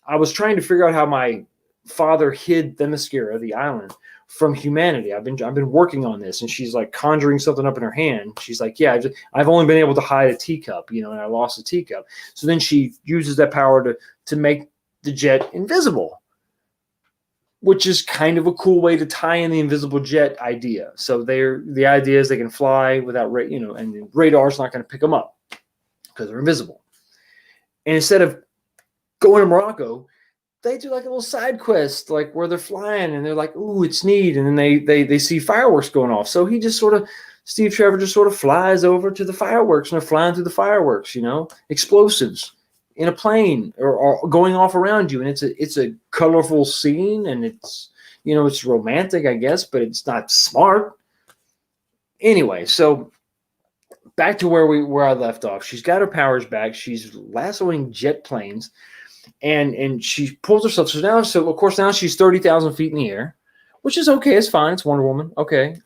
I was trying to figure out how my father hid Themyscira, the island, from humanity. I've been working on this. And she's like conjuring something up in her hand. She's like, yeah, I've only been able to hide a teacup, and I lost a teacup. So then she uses that power to make the jet invisible, which is kind of a cool way to tie in the invisible jet idea. So the idea is they can fly without, and radar's not going to pick them up because they're invisible. And instead of going to Morocco, they do like a little side quest, like where they're flying and they're like, ooh, it's neat. And then they see fireworks going off. So Steve Trevor just sort of flies over to the fireworks, and they're flying through the fireworks, explosives in a plane or going off around you. And it's a colorful scene, and it's romantic, I guess, but it's not smart. Anyway, so back to where I left off. She's got her powers back. She's lassoing jet planes, and she pulls herself. So of course now she's 30,000 feet in the air, which is okay. It's fine. It's Wonder Woman. Okay,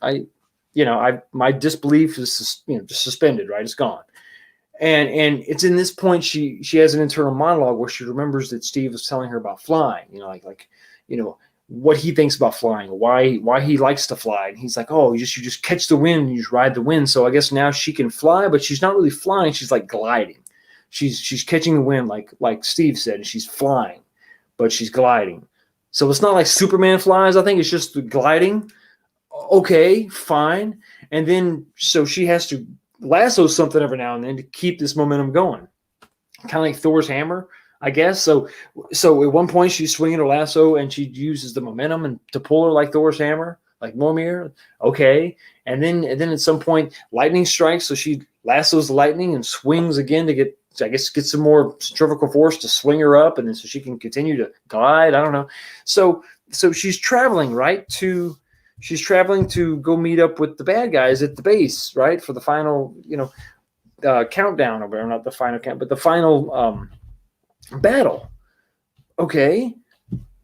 my disbelief is just suspended. Right, it's gone. And it's in this point she has an internal monologue where she remembers that Steve was telling her about flying. What he thinks about flying, why he likes to fly, and he's like, oh, you just catch the wind and you just ride the wind. So I guess now she can fly, but she's not really flying. She's like gliding. She's catching the wind like Steve said, and she's flying, but she's gliding. So it's not like Superman flies. I think it's just the gliding. Okay, fine. And then so she has to lasso something every now and then to keep this momentum going, kind of like Thor's hammer, I guess. So at one point she's swinging her lasso and she uses the momentum and to pull her like Thor's hammer, like Mjolnir. Okay, and then at some point lightning strikes, so she lassos the lightning and swings again to get some more centrifugal force to swing her up, and then so she can continue to glide. I don't know. So she's traveling She's traveling to go meet up with the bad guys at the base, right, for the final, countdown, or not the final count, but the final battle. Okay,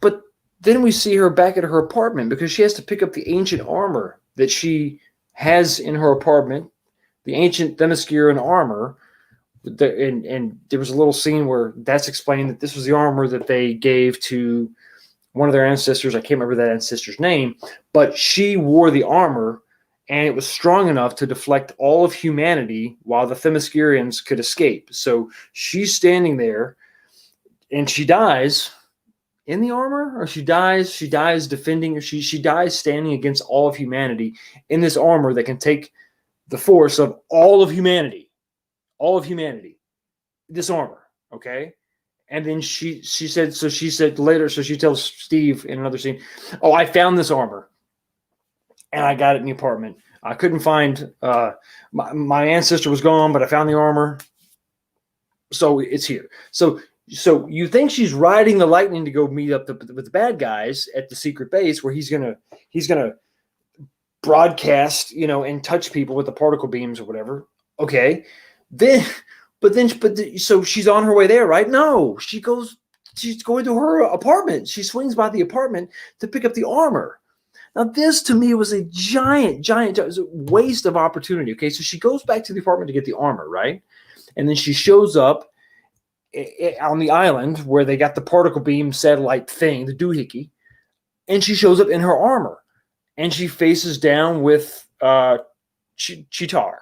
but then we see her back at her apartment because she has to pick up the ancient armor that she has in her apartment, the ancient Themysciran armor. And there was a little scene where that's explained that this was the armor that they gave to one of their ancestors. I can't remember that ancestor's name, but she wore the armor and it was strong enough to deflect all of humanity while the Themyscirians could escape. So she's standing there and she dies in the armor, or she dies defending, or she dies standing against all of humanity in this armor that can take the force of all of humanity, this armor. Okay. And then she said later, so she tells Steve in another scene, oh, I found this armor and I got it in the apartment. I couldn't find, my ancestor was gone, but I found the armor. So it's here. So you think she's riding the lightning to go meet up with the bad guys at the secret base where he's going to broadcast, and touch people with the particle beams or whatever. Okay. So she's on her way there, right? No, she's going to her apartment. She swings by the apartment to pick up the armor. Now, this to me was a giant waste of opportunity. Okay, so she goes back to the apartment to get the armor, right? And then she shows up on the island where they got the particle beam satellite thing, the doohickey, and she shows up in her armor, and she faces down with Cheetar.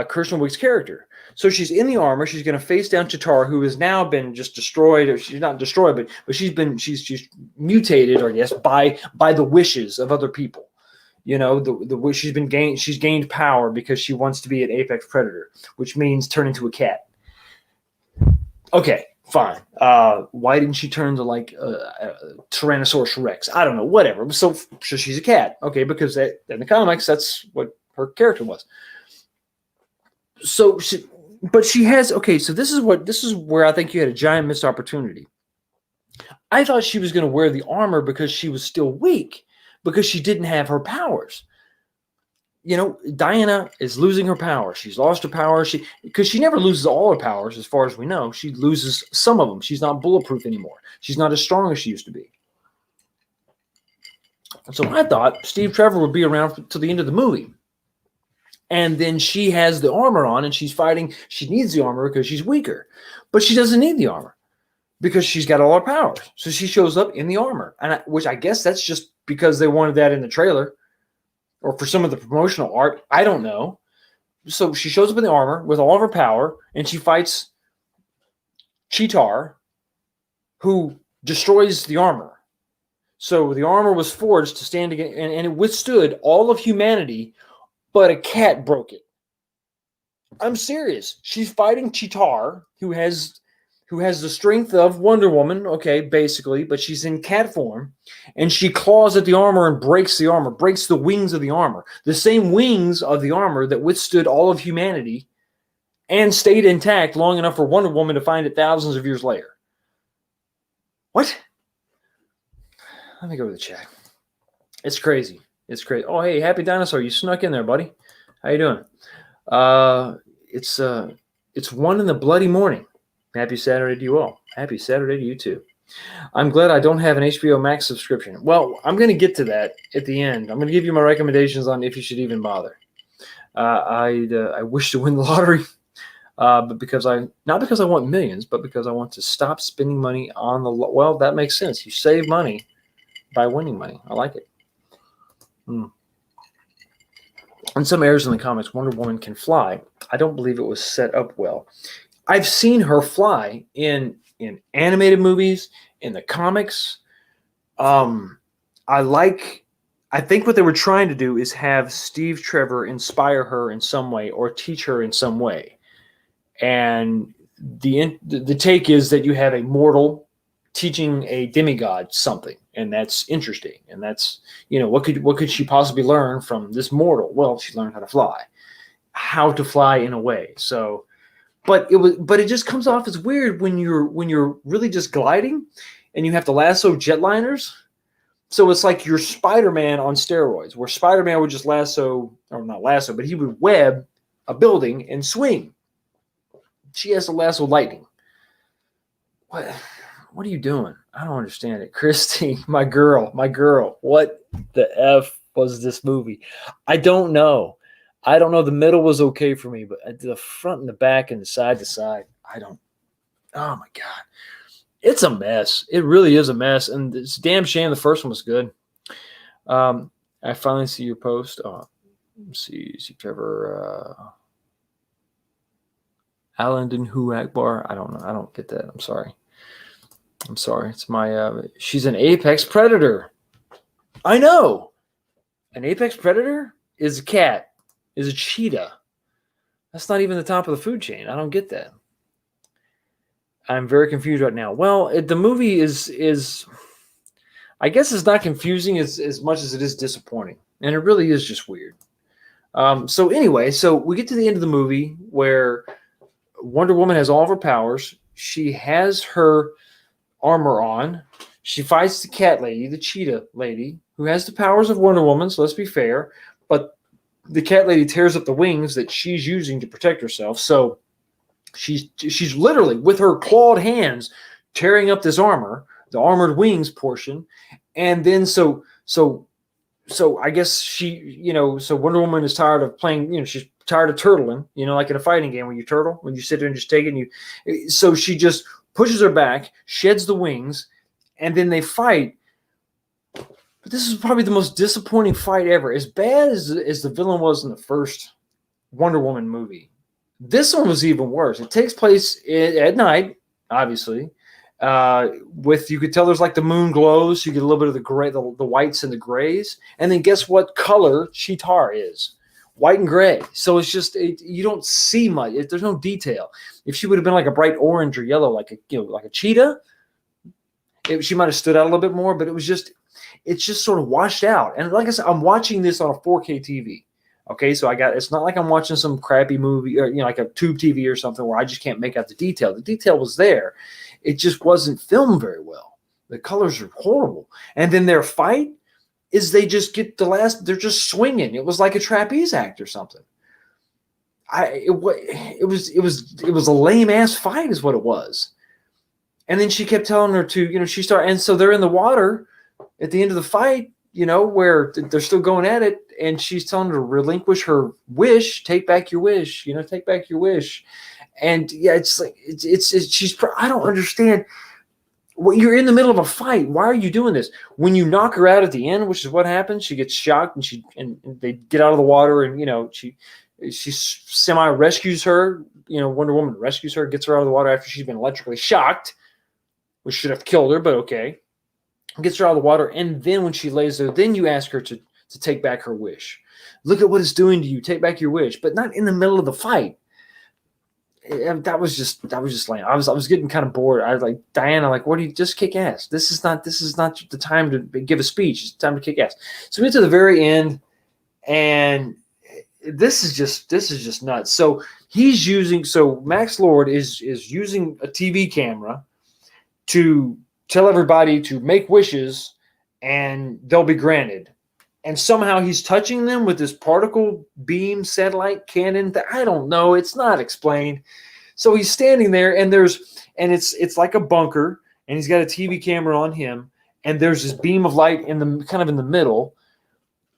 Kirsten Wiig's character. So she's in the armor. She's going to face down Cheetar, who has now been just destroyed. Or she's not destroyed, but she's mutated, or yes, by the wishes of other people. The wish she's gained power because she wants to be an apex predator, which means turn into a cat. Okay, fine. Why didn't she turn to like Tyrannosaurus Rex? I don't know. Whatever. So she's a cat. Okay, because in the comics, that's what her character was. So she has, okay, so this is where I think you had a giant missed opportunity. I thought she was going to wear the armor because she was still weak, because she didn't have her powers. Diana is losing her power. She's lost her power. Because she never loses all her powers, as far as we know. She loses some of them. She's not bulletproof anymore. She's not as strong as she used to be. So I thought Steve Trevor would be around to the end of the movie. And then she has the armor on and she's fighting. She needs the armor because she's weaker. But she doesn't need the armor because she's got all her powers. So she shows up in the armor, which I guess that's just because they wanted that in the trailer or for some of the promotional art. I don't know. So she shows up in the armor with all of her power and she fights Cheetar, who destroys the armor. So the armor was forged to stand against, and it withstood all of humanity, but a cat broke it. I'm serious. She's fighting Cheetar, who has the strength of Wonder Woman, okay, basically, but she's in cat form, and she claws at the armor and breaks the armor, breaks the wings of the armor, the same wings of the armor that withstood all of humanity and stayed intact long enough for Wonder Woman to find it thousands of years later. What? Let me go to the chat. It's crazy. It's crazy. Oh, hey, Happy Dinosaur, you snuck in there, buddy. How you doing? It's 1 in the bloody morning. Happy Saturday to you all. Happy Saturday to you too. I'm glad I don't have an HBO Max subscription. Well, I'm going to get to that at the end. I'm going to give you my recommendations on if you should even bother. I wish to win the lottery, but not because I want millions, but because I want to stop spending money on well, that makes sense. You save money by winning money. I like it. In some areas in the comics, Wonder Woman can fly. I don't believe it was set up well. I've seen her fly in animated movies, in the comics. I think what they were trying to do is have Steve Trevor inspire her in some way or teach her in some way. And the take is that you have a mortal teaching a demigod something, and that's interesting. And that's, what could she possibly learn from this mortal? Well, she learned how to fly in a way. So, but it just comes off as weird when you're really just gliding and you have to lasso jetliners. So it's like you're Spider-Man on steroids, where Spider-Man would just but he would web a building and swing. She has to lasso lightning. What are you doing? I don't understand it. Christy, my girl, what the F was this movie? I don't know. The middle was okay for me, but the front and the back and the side to side, oh my God. It's a mess. It really is a mess. And it's a damn shame the first one was good. I finally see your post. Oh, let's see Trevor. Alan Hu Akbar. I don't know. I don't get that. I'm sorry. It's my, she's an apex predator. I know. An apex predator is a cat, is a cheetah. That's not even the top of the food chain. I don't get that. I'm very confused right now. Well, the movie is, I guess it's not confusing as much as it is disappointing. And it really is just weird. So anyway, we get to the end of the movie where Wonder Woman has all of her powers. She has her armor on. She fights the cat lady, the cheetah lady, who has the powers of Wonder Woman, so let's be fair. But the cat lady tears up the wings that she's using to protect herself. So she's literally, with her clawed hands, tearing up this armor, the armored wings portion. And then so I guess so Wonder Woman is tired of playing, she's tired of turtling, like in a fighting game where you turtle, when you sit there and just take it. So she just pushes her back, sheds the wings, and then they fight. But this is probably the most disappointing fight ever. As bad as the villain was in the first Wonder Woman movie, this one was even worse. It takes place at night, obviously. You could tell there's like the moon glows. So you get a little bit of the gray, the whites and the grays. And then guess what color Cheetar is? White and gray. So it's just, you don't see much. There's no detail. If she would have been like a bright orange or yellow, like a cheetah, she might have stood out a little bit more, but it's just sort of washed out. And like I said, I'm watching this on a 4K TV. Okay, so it's not like I'm watching some crappy movie or, like a tube TV or something where I just can't make out the detail. The detail was there. It just wasn't filmed very well. The colors are horrible. And then their fight is they just get they're just swinging. It was like a trapeze act or something. It was a lame ass fight is what it was. And then she kept telling her to, and so they're in the water at the end of the fight, where they're still going at it. And she's telling her to relinquish her wish, take back your wish, take back your wish. And yeah, it's like, I don't understand. Well, you're in the middle of a fight. Why are you doing this? When you knock her out at the end, which is what happens, she gets shocked and they get out of the water and, she semi rescues her, Wonder Woman rescues her, gets her out of the water after she's been electrically shocked, which should have killed her, but okay. Gets her out of the water. And then when she lays there, then you ask her to take back her wish. Look at what it's doing to you. Take back your wish, but not in the middle of the fight. That was just lame. I was getting kind of bored. I was like, Diana, what do you just kick ass? This is not the time to give a speech. It's time to kick ass. So we get to the very end, and this is just nuts. So Max Lord is using a TV camera to tell everybody to make wishes and they'll be granted. And somehow he's touching them with this particle beam satellite cannon. I don't know. It's not explained. So he's standing there and it's like a bunker and he's got a TV camera on him, and there's this beam of light in the kind of in the middle,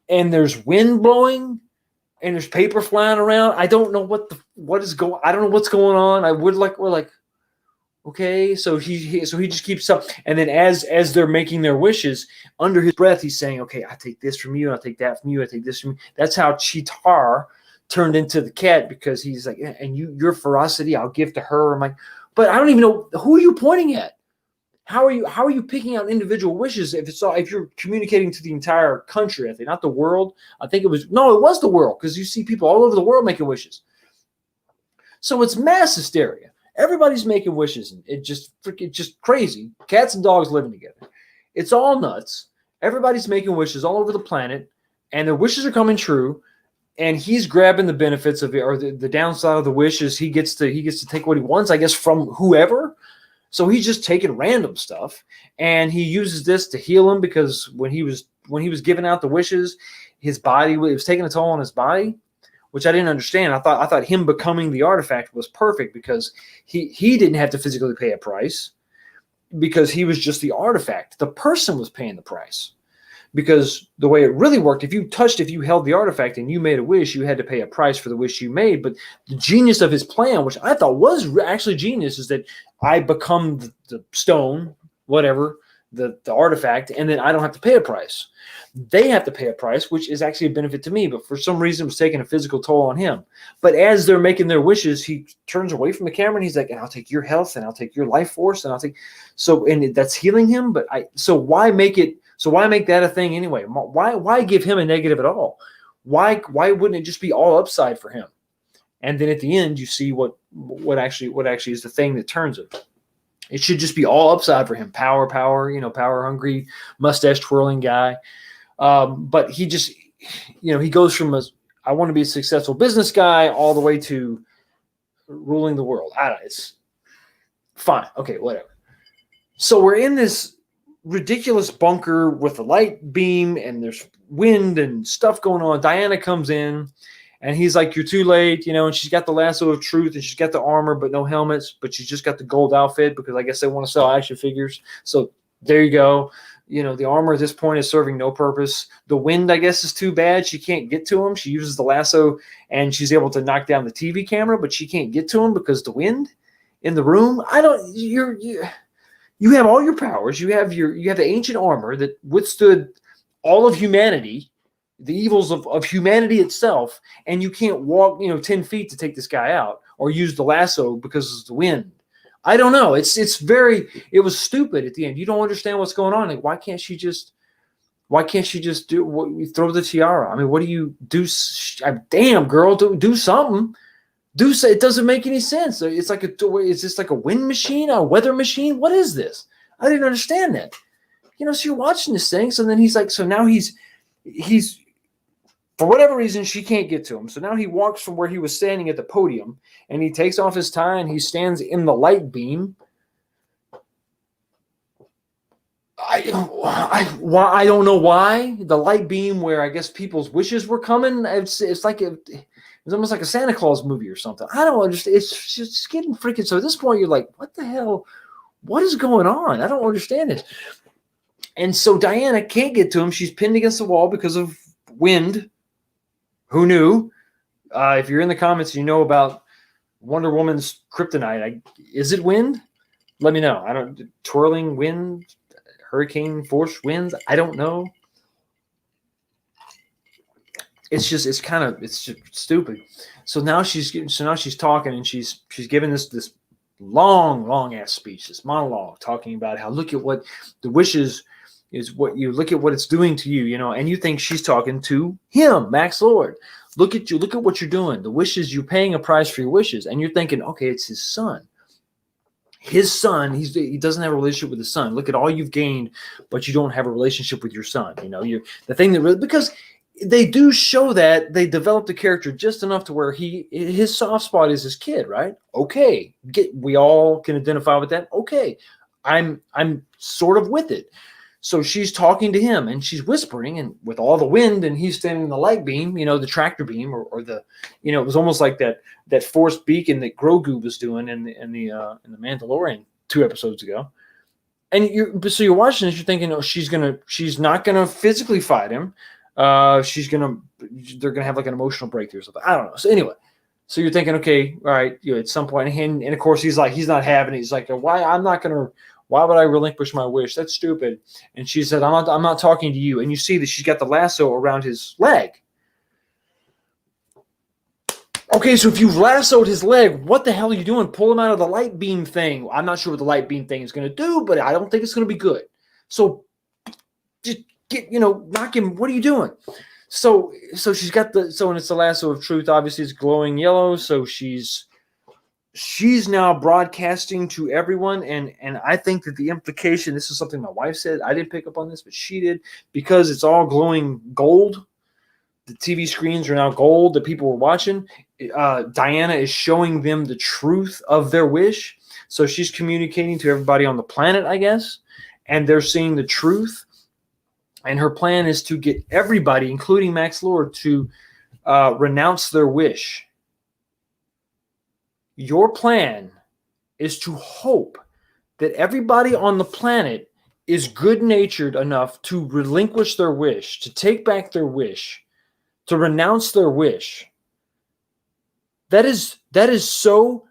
and there's wind blowing, and there's paper flying around. I don't know what is going. I don't know what's going on. We're like, okay, so he just keeps up, and then as they're making their wishes, under his breath, he's saying, okay, I take this from you, I take that from you, I take this from you. That's how Cheetar turned into the cat, because he's like, and your ferocity, I'll give to her. I'm like, but I don't even know, who are you pointing at? How are you picking out individual wishes if you're communicating to the entire country? I think not the world. I think it was the world, because you see people all over the world making wishes. So it's mass hysteria. Everybody's making wishes, and it's just crazy. Cats and dogs living together. It's all nuts. Everybody's making wishes all over the planet, and their wishes are coming true. And he's grabbing the benefits of it, or the downside of the wish is he gets to take what he wants, I guess, from whoever. So he's just taking random stuff, and he uses this to heal him, because when he was giving out the wishes, his body, it was taking a toll on his body, which I didn't understand. I thought him becoming the artifact was perfect, because he didn't have to physically pay a price, because he was just the artifact. The person was paying the price, because the way it really worked, if you held the artifact and you made a wish, you had to pay a price for the wish you made. But the genius of his plan, which I thought was actually genius, is that I become the stone, whatever, the artifact, and then I don't have to pay a price. They have to pay a price, which is actually a benefit to me, but for some reason it was taking a physical toll on him. But as they're making their wishes, he turns away from the camera and he's like, and I'll take your health, and I'll take your life force, and I'll take, and that's healing him. But why make that a thing anyway? Why give him a negative at all? Why wouldn't it just be all upside for him? And then at the end, you see what actually is the thing that turns it. It should just be all upside for him. Power, power hungry, mustache twirling guy. But he just, he goes from I want to be a successful business guy all the way to ruling the world. I don't know. It's fine. Okay, whatever. So we're in this ridiculous bunker with a light beam, and there's wind and stuff going on. Diana comes in, and he's like, you're too late, and she's got the lasso of truth, and she's got the armor, but no helmets, but she's just got the gold outfit, because I guess they want to sell action figures. So there you go. The armor at this point is serving no purpose. The wind, I guess, is too bad. She can't get to him. She uses the lasso, and she's able to knock down the TV camera, but she can't get to him because the wind in the room. You have all your powers. You have the ancient armor that withstood all of humanity, the evils of humanity itself, and you can't walk 10 feet to take this guy out, or use the lasso because of the wind. I don't know. It was stupid at the end. You don't understand what's going on. Like, why can't she just throw the tiara? I mean, what do you do? Damn, girl, do something. It doesn't make any sense. It's like is this like a wind machine, a weather machine? What is this? I didn't understand that. So you're watching this thing, so then he's like, so now he's for whatever reason, she can't get to him. So now he walks from where he was standing at the podium, and he takes off his tie, and he stands in the light beam. I don't know why. The light beam where I guess people's wishes were coming. It's almost like a Santa Claus movie or something. I don't understand. It's just getting freaking. So at this point, you're like, what the hell? What is going on? I don't understand it. And so Diana can't get to him. She's pinned against the wall because of wind. Who knew? If you're in the comments, you know about Wonder Woman's kryptonite. Is it wind? Let me know. Twirling wind, hurricane force winds. I don't know. It's just stupid. So now she's talking, and she's giving this long ass speech, this monologue, talking about how look at what the wishes is, what you look at what it's doing to you, and you think she's talking to him, Max Lord. Look at what you're doing. The wishes, you're paying a price for your wishes, and you're thinking, okay, it's his son. His son, he doesn't have a relationship with his son. Look at all you've gained, but you don't have a relationship with your son. You're the thing that really, because they do show that they developed the character just enough to where his soft spot is his kid, right? Okay, we all can identify with that. Okay, I'm sort of with it. So she's talking to him, and she's whispering, and with all the wind, and he's standing in the light beam, the tractor beam, or the, it was almost like that force beacon that Grogu was doing in the Mandalorian 2 episodes ago. And you're watching this, you're thinking, oh, she's not gonna physically fight him. They're gonna have like an emotional breakthrough or something. I don't know. So anyway, so you're thinking, okay, all right, at some point, and of course he's not having it. He's like, why would I relinquish my wish? That's stupid. And she said, I'm not talking to you. And you see that she's got the lasso around his leg. Okay, so if you've lassoed his leg, what the hell are you doing? Pull him out of the light beam thing. I'm not sure what the light beam thing is going to do, but I don't think it's going to be good. So just knock him. What are you doing? So she's got and it's the lasso of truth. Obviously, it's glowing yellow. So she's now broadcasting to everyone. And I think that the implication, this is something my wife said. I didn't pick up on this, but she did, because it's all glowing gold. The TV screens are now gold that people were watching. Diana is showing them the truth of their wish. So she's communicating to everybody on the planet, I guess, and they're seeing the truth. And her plan is to get everybody, including Max Lord, to renounce their wish. Your plan is to hope that everybody on the planet is good-natured enough to relinquish their wish, to take back their wish, to renounce their wish. That is so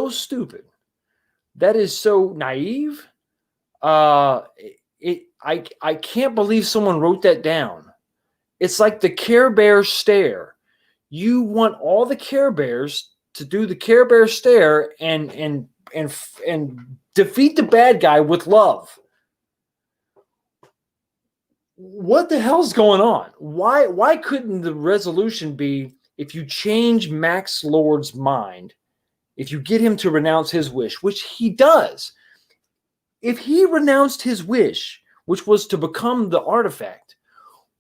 stupid. That is so naive. I can't believe someone wrote that down. It's like the Care Bear stare. You want all the Care Bears to do the Care Bear stare and defeat the bad guy with love. What the hell's going on? Why couldn't the resolution be, if you change Max Lord's mind, if you get him to renounce his wish, which he does, if he renounced his wish, which was to become the artifact,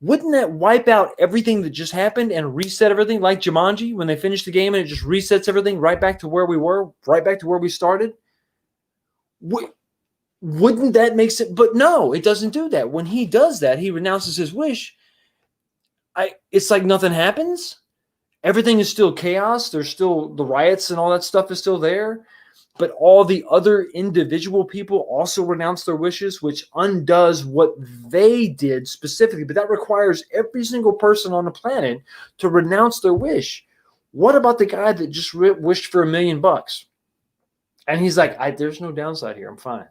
wouldn't that wipe out everything that just happened and reset everything, like Jumanji, when they finish the game and it just resets everything right back to where we were, right back to where we started? Wouldn't that make sense? But no, it doesn't do that. When he does that, he renounces his wish. It's like nothing happens. Everything is still chaos. There's still the riots and all that stuff is still there. But all the other individual people also renounce their wishes, which undoes what they did specifically. But that requires every single person on the planet to renounce their wish. What about the guy that just wished for $1 million? And he's like, there's no downside here. I'm fine.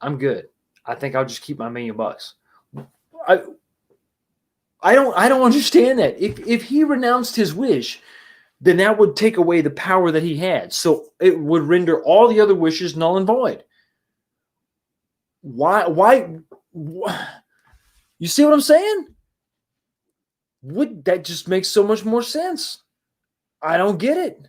I'm good. I think I'll just keep my $1 million. I don't understand that. If he renounced his wish, then that would take away the power that he had. So it would render all the other wishes null and void. Why? You see what I'm saying? That just makes so much more sense. I don't get it.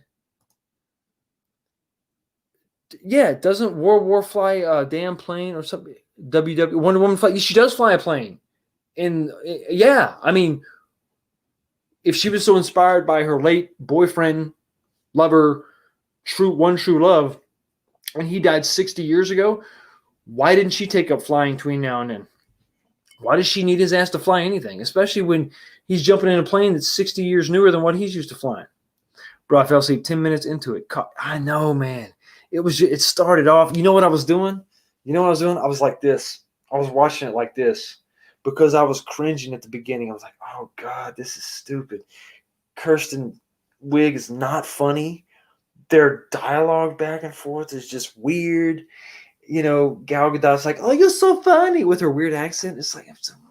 Yeah, doesn't World War fly a damn plane or something? Wonder Woman fly? She does fly a plane. And yeah, I mean, if she was so inspired by her late boyfriend, lover, true love, and he died 60 years ago, why didn't she take up flying between now and then? Why does she need his ass to fly anything, especially when he's jumping in a plane that's 60 years newer than what he's used to flying? Bro, I fell asleep 10 minutes into it. I know, man. It started off. You know what I was doing? I was like this. I was watching it like this because I was cringing at the beginning. I was like, oh, God, this is stupid. Kirsten Wiig is not funny. Their dialogue back and forth is just weird. Gal Gadot's like, oh, you're so funny with her weird accent. It's like, I'm so funny.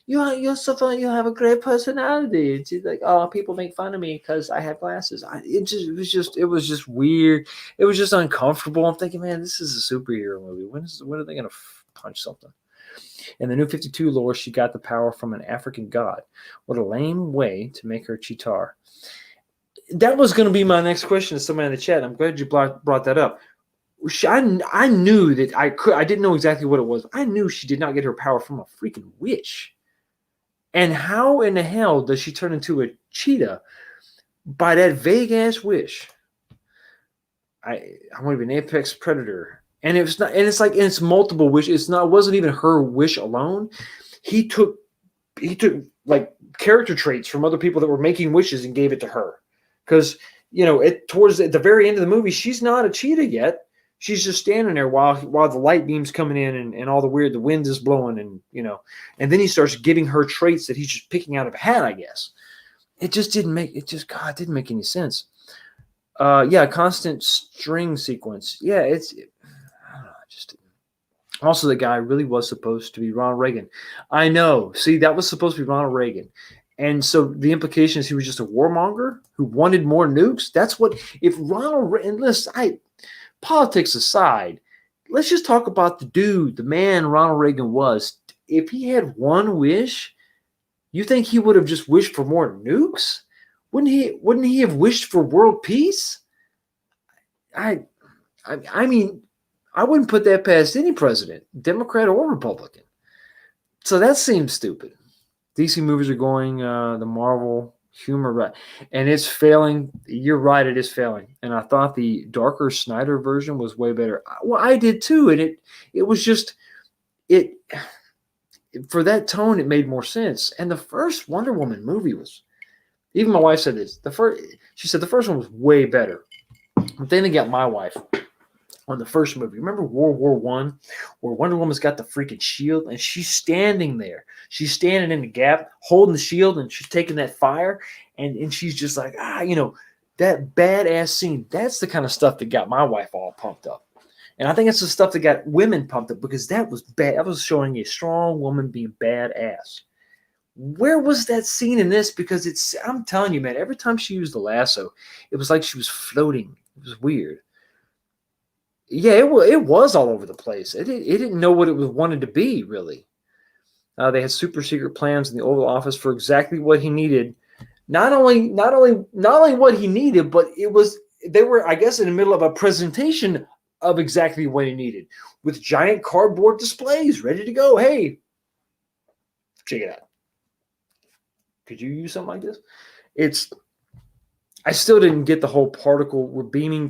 You're so funny. You have a great personality. And she's like, oh, people make fun of me because I have glasses. It was just weird. It was just uncomfortable. I'm thinking, man, this is a superhero movie. When are they going to punch something? In the New 52 lore, she got the power from an African god. What a lame way to make her Cheetar. That was going to be my next question to somebody in the chat. I'm glad you brought that up. I knew that I didn't know exactly what it was. I knew she did not get her power from a freaking witch. And how in the hell does she turn into a cheetah by that vague ass wish? I want to be an apex predator. And it's multiple wishes. It wasn't even her wish alone. He took like character traits from other people that were making wishes and gave it to her. Because towards at the very end of the movie, she's not a cheetah yet. She's just standing there while the light beam's coming in and all the wind is blowing and then he starts giving her traits that he's just picking out of a hat, I guess. It didn't make any sense. Constant string sequence. Yeah, I don't know, also the guy really was supposed to be Ronald Reagan. I know. See, that was supposed to be Ronald Reagan. And so the implication is he was just a warmonger who wanted more nukes. That's what, if Ronald Reagan, listen, politics aside, let's just talk about the man Ronald Reagan was. If he had one wish, you think he would have just wished for more nukes? Wouldn't he have wished for world peace? I mean, I wouldn't put that past any president, Democrat or Republican. So that seems stupid. DC movies are going the Marvel humor right, and it's failing. You're right, it is failing. And I thought the darker Snyder version was way better. Well, I did too, and it was just it for that tone. It made more sense. And the first Wonder Woman movie was. Even my wife said this. She said the first one was way better. But then they got my wife on the first movie. Remember World War I, where Wonder Woman's got the freaking shield and she's standing there. She's standing in the gap, holding the shield, and she's taking that fire, and she's just like, that badass scene. That's the kind of stuff that got my wife all pumped up. And I think it's the stuff that got women pumped up because that was bad. That was showing a strong woman being badass. Where was that scene in this? Because I'm telling you, man, every time she used the lasso, it was like she was floating. It was weird. Yeah, it was all over the place. It didn't know what it was wanted to be, really. They had super secret plans in the Oval Office for exactly what he needed. Not only what he needed, but they were, I guess, in the middle of a presentation of exactly what he needed with giant cardboard displays ready to go. Hey, check it out. Could you use something like this? I still didn't get the whole particle. We're beaming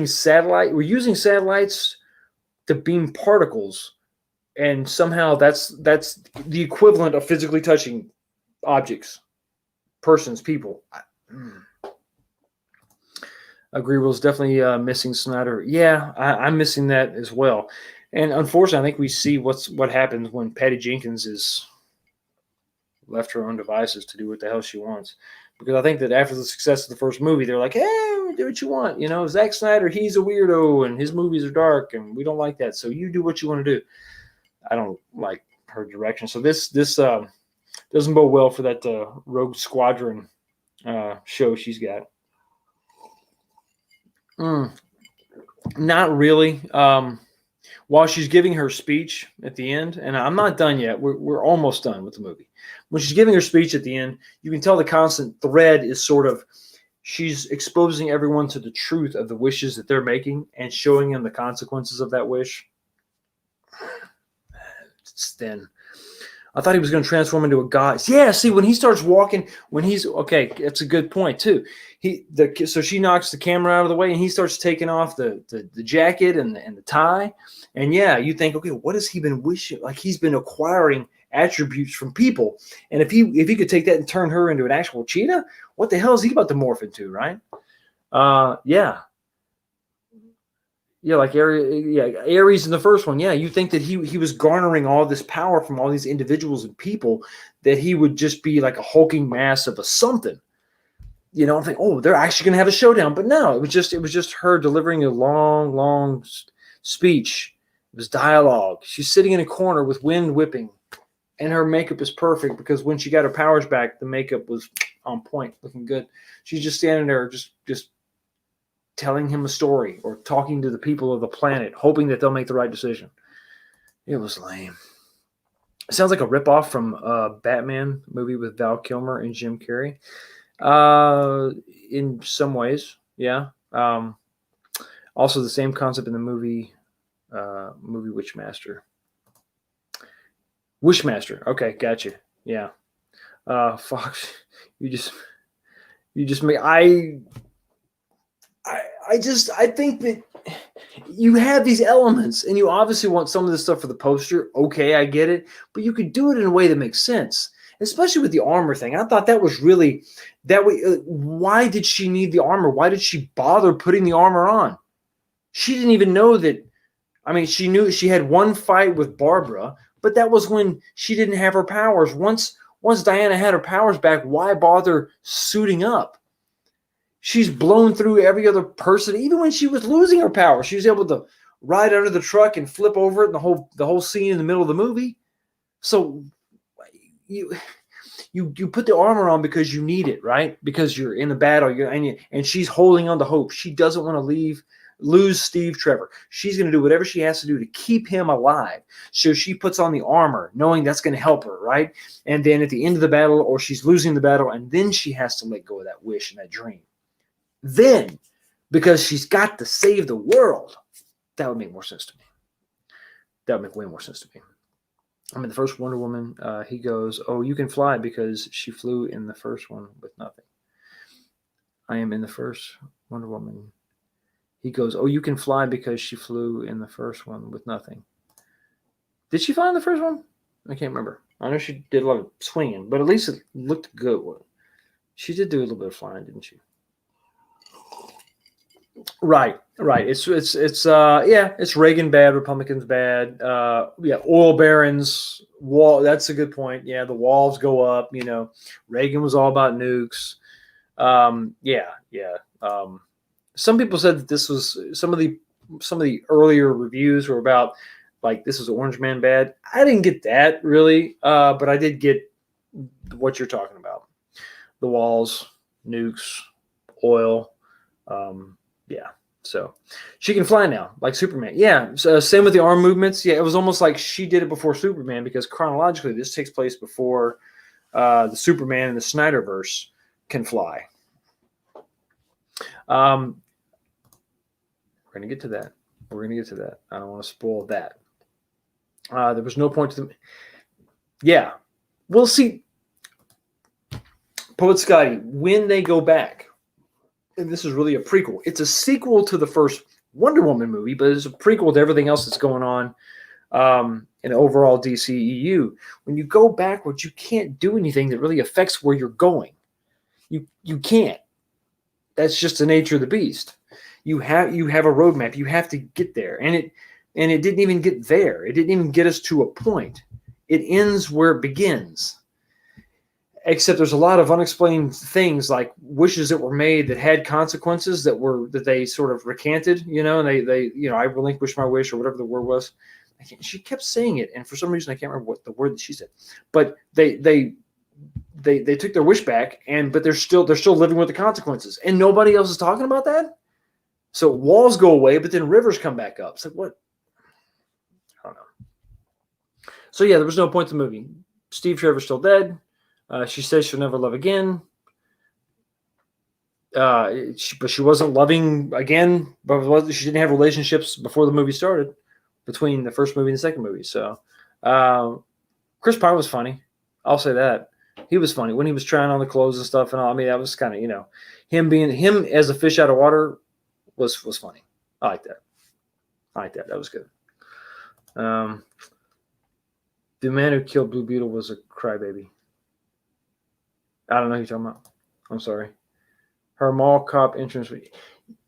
satellite. We're using satellites to beam particles, and somehow that's the equivalent of physically touching objects, persons, people. Agree. Was definitely missing Snyder. Yeah, I'm missing that as well. And unfortunately, I think we see what happens when Patty Jenkins is left her own devices to do what the hell she wants. Because I think that after the success of the first movie, they're like, hey, do what you want. Zack Snyder, he's a weirdo, and his movies are dark, and we don't like that. So you do what you want to do. I don't like her direction. So this doesn't bode well for that Rogue Squadron show she's got. Not really. While she's giving her speech at the end, and I'm not done yet. We're almost done with the movie. When she's giving her speech at the end, you can tell the constant thread is sort of she's exposing everyone to the truth of the wishes that they're making and showing them the consequences of that wish. It's thin. I thought he was going to transform into a god. Yeah, see, when he starts walking, okay, that's a good point too. So she knocks the camera out of the way, and he starts taking off the jacket and the tie. And yeah, you think, okay, what has he been wishing? Like he's been acquiring attributes from people. And if he could take that and turn her into an actual cheetah, what the hell is he about to morph into, right? Yeah. Yeah, like Ares in the first one. Yeah, you think that he was garnering all this power from all these individuals and people, that he would just be like a hulking mass of a something. I'm thinking, oh, they're actually going to have a showdown. But no, it was just her delivering a long, long speech. It was dialogue. She's sitting in a corner with wind whipping, and her makeup is perfect because when she got her powers back, the makeup was on point, looking good. She's just standing there, just telling him a story or talking to the people of the planet, hoping that they'll make the right decision. It was lame. It sounds like a ripoff from a Batman movie with Val Kilmer and Jim Carrey. In some ways, yeah. Also the same concept in the movie Wishmaster. Wishmaster. Okay, gotcha. Yeah. Fox, you just make I think that you have these elements, and you obviously want some of this stuff for the poster. Okay, I get it, but you could do it in a way that makes sense. especially with the armor thing. I thought that was really that way. Why did she need the armor? Why did she bother putting the armor on? She didn't even know that. I mean, she knew she had one fight with Barbara, but that was when she didn't have her powers. Once Diana had her powers back, why bother suiting up? She's blown through every other person. Even when she was losing her power, she was able to ride under the truck and flip over it. And the whole scene in the middle of the movie. So you put the armor on because you need it, right? Because you're in the battle. And she's holding on to hope. She doesn't want to lose Steve Trevor. She's going to do whatever she has to do to keep him alive. So she puts on the armor, knowing that's going to help her, right? And then at the end of the battle, or she's losing the battle, and then she has to let go of that wish and that dream. Then, because she's got to save the world, that would make more sense to me. That would make way more sense to me. I mean, the first Wonder Woman, he goes, "Oh, you can fly because she flew in the first one with nothing." I am in the first Wonder Woman. He goes, "Oh, you can fly because she flew in the first one with nothing." Did she fly in the first one? I can't remember. I know she did a lot of swinging, but at least it looked good. She did do a little bit of flying, didn't she? Right. It's Reagan bad, Republicans bad. Oil barons, wall. That's a good point. Yeah, the walls go up. Reagan was all about nukes. Some people said that this was some of the earlier reviews were about like this was Orange Man bad. I didn't get that really, but I did get what you're talking about: the walls, nukes, oil. So she can fly now, like Superman. Yeah, so same with the arm movements. Yeah, it was almost like she did it before Superman because chronologically this takes place before the Superman and the Snyderverse can fly. We're going to get to that. I don't want to spoil that. There was no point to them. Yeah, we'll see. Poet Scotty, when they go back, and this is really a prequel. It's a sequel to the first Wonder Woman movie, but it's a prequel to everything else that's going on in the overall DCEU. When you go backwards, you can't do anything that really affects where you're going. You can't. That's just the nature of the beast. You have a roadmap. You have to get there, and it didn't even get there. It didn't even get us to a point. It ends where it begins. Except there's a lot of unexplained things like wishes that were made that had consequences that they sort of recanted, and they I relinquished my wish or whatever the word was. She kept saying it, and for some reason I can't remember what the word that she said. But they took their wish back, but they're still living with the consequences, and nobody else is talking about that. So walls go away, but then rivers come back up. It's like what? I don't know. So yeah, there was no point to the movie. Steve Trevor's still dead. She says she'll never love again. But she wasn't loving again. But she didn't have relationships before the movie started, between the first movie and the second movie. So, Chris Pine was funny. I'll say that he was funny when he was trying on the clothes and stuff and all. I mean, that was kind of him as a fish out of water was funny. I like that. That was good. The man who killed Blue Beetle was a crybaby. I don't know who you're talking about. I'm sorry. Her mall cop entrance.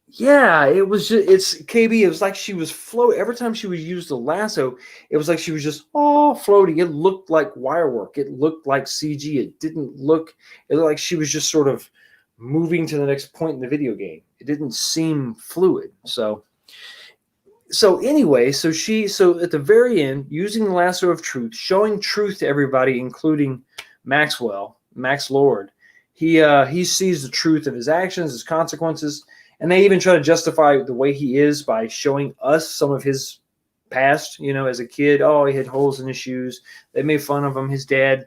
Yeah, it's KB. It was like she was floating. Every time she would use the lasso, it was like she was just floating. It looked like wire work. It looked like CG. It looked like she was just sort of moving to the next point in the video game. It didn't seem fluid. So anyway, so at the very end, using the lasso of truth, showing truth to everybody, including Max Lord, he sees the truth of his actions, his consequences, and they even try to justify the way he is by showing us some of his past. As a kid, he had holes in his shoes. They made fun of him. His dad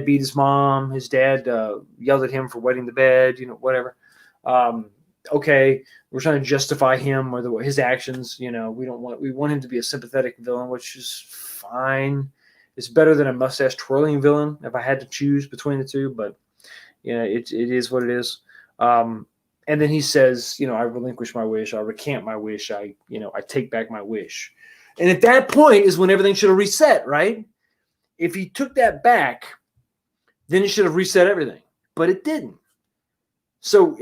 beat his mom. His dad yelled at him for wetting the bed. Whatever. Okay, we're trying to justify him or his actions. We want him to be a sympathetic villain, which is fine. It's better than a mustache twirling villain if I had to choose between the two, but it is what it is. And then he says, I relinquish my wish, I recant my wish, I take back my wish. And at that point is when everything should have reset, right? If he took that back, then it should have reset everything, but it didn't. So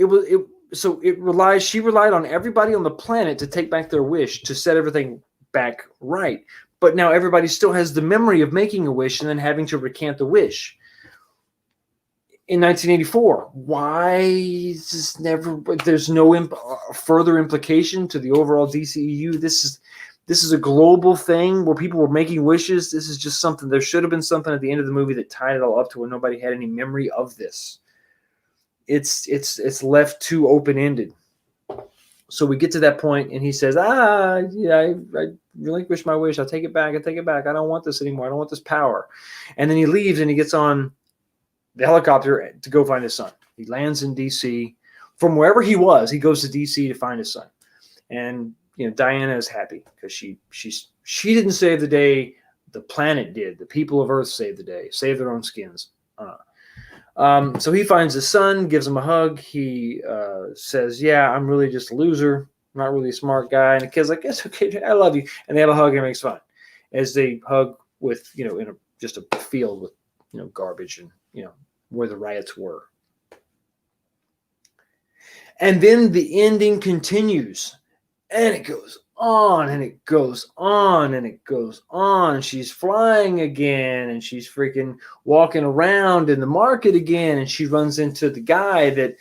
she relied on everybody on the planet to take back their wish to set everything back right. But now everybody still has the memory of making a wish and then having to recant the wish. In 1984, why is this never? There's no further implication to the overall DCEU. This is a global thing where people were making wishes. This is just something. There should have been something at the end of the movie that tied it all up to where nobody had any memory of this. It's left too open ended. So we get to that point, and he says, yeah, I relinquish my wish. I'll take it back. I take it back. I don't want this anymore. I don't want this power. And then he leaves, and he gets on the helicopter to go find his son. He lands in D.C. From wherever he was, he goes to D.C. to find his son. And Diana is happy because she didn't save the day. The planet did. The people of Earth saved the day, saved their own skins. So he finds his son, gives him a hug. He says, yeah, I'm really just a loser. I'm not really a smart guy. And the kid's like, it's okay. I love you. And they have a hug and everything's fine. As they hug with, in just a field with, garbage and, where the riots were. And then the ending continues. And it goes on and it goes on and it goes on. She's flying again and she's freaking walking around in the market again, and she runs into the guy that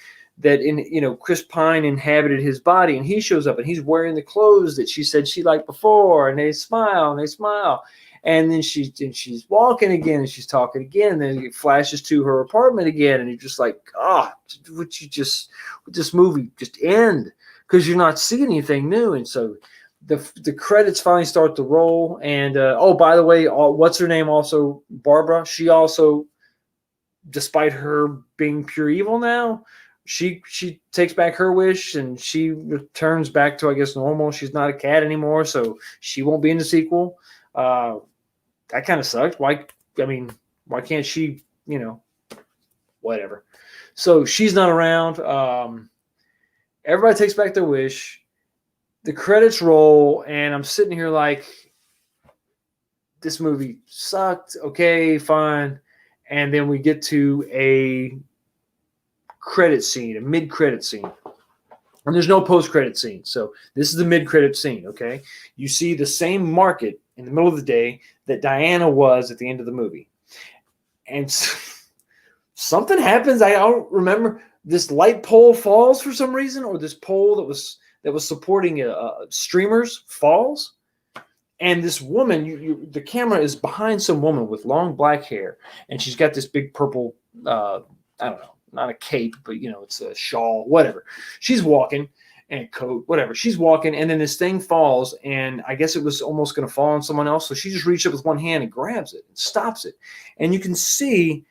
Chris Pine inhabited his body, and he shows up and he's wearing the clothes that she said she liked before, and they smile. And then she's walking again and she's talking again. And then it flashes to her apartment again, and you're just like, would this movie just end? Because you're not seeing anything new. And so the credits finally start to roll. And by the way, what's her name? Also Barbara. She also, despite her being pure evil now, she takes back her wish and she returns back to, I guess, normal. She's not a cat anymore, so she won't be in the sequel. That kind of sucked. Why can't she? Whatever. So she's not around. Everybody takes back their wish. The credits roll, and I'm sitting here like, this movie sucked. Okay, fine. And then we get to a credit scene, a mid-credit scene. And there's no post-credit scene. So this is the mid-credit scene, okay? You see the same market in the middle of the day that Diana was at the end of the movie. And something happens. I don't remember. This light pole falls for some reason, or this pole that was supporting streamers falls, and this woman, the camera is behind some woman with long black hair, and she's got this big purple, I don't know, not a cape, but it's a shawl, whatever. She's walking, and a coat, whatever. She's walking, and then this thing falls, and I guess it was almost going to fall on someone else, so she just reached up with one hand and grabs it and stops it, and you can see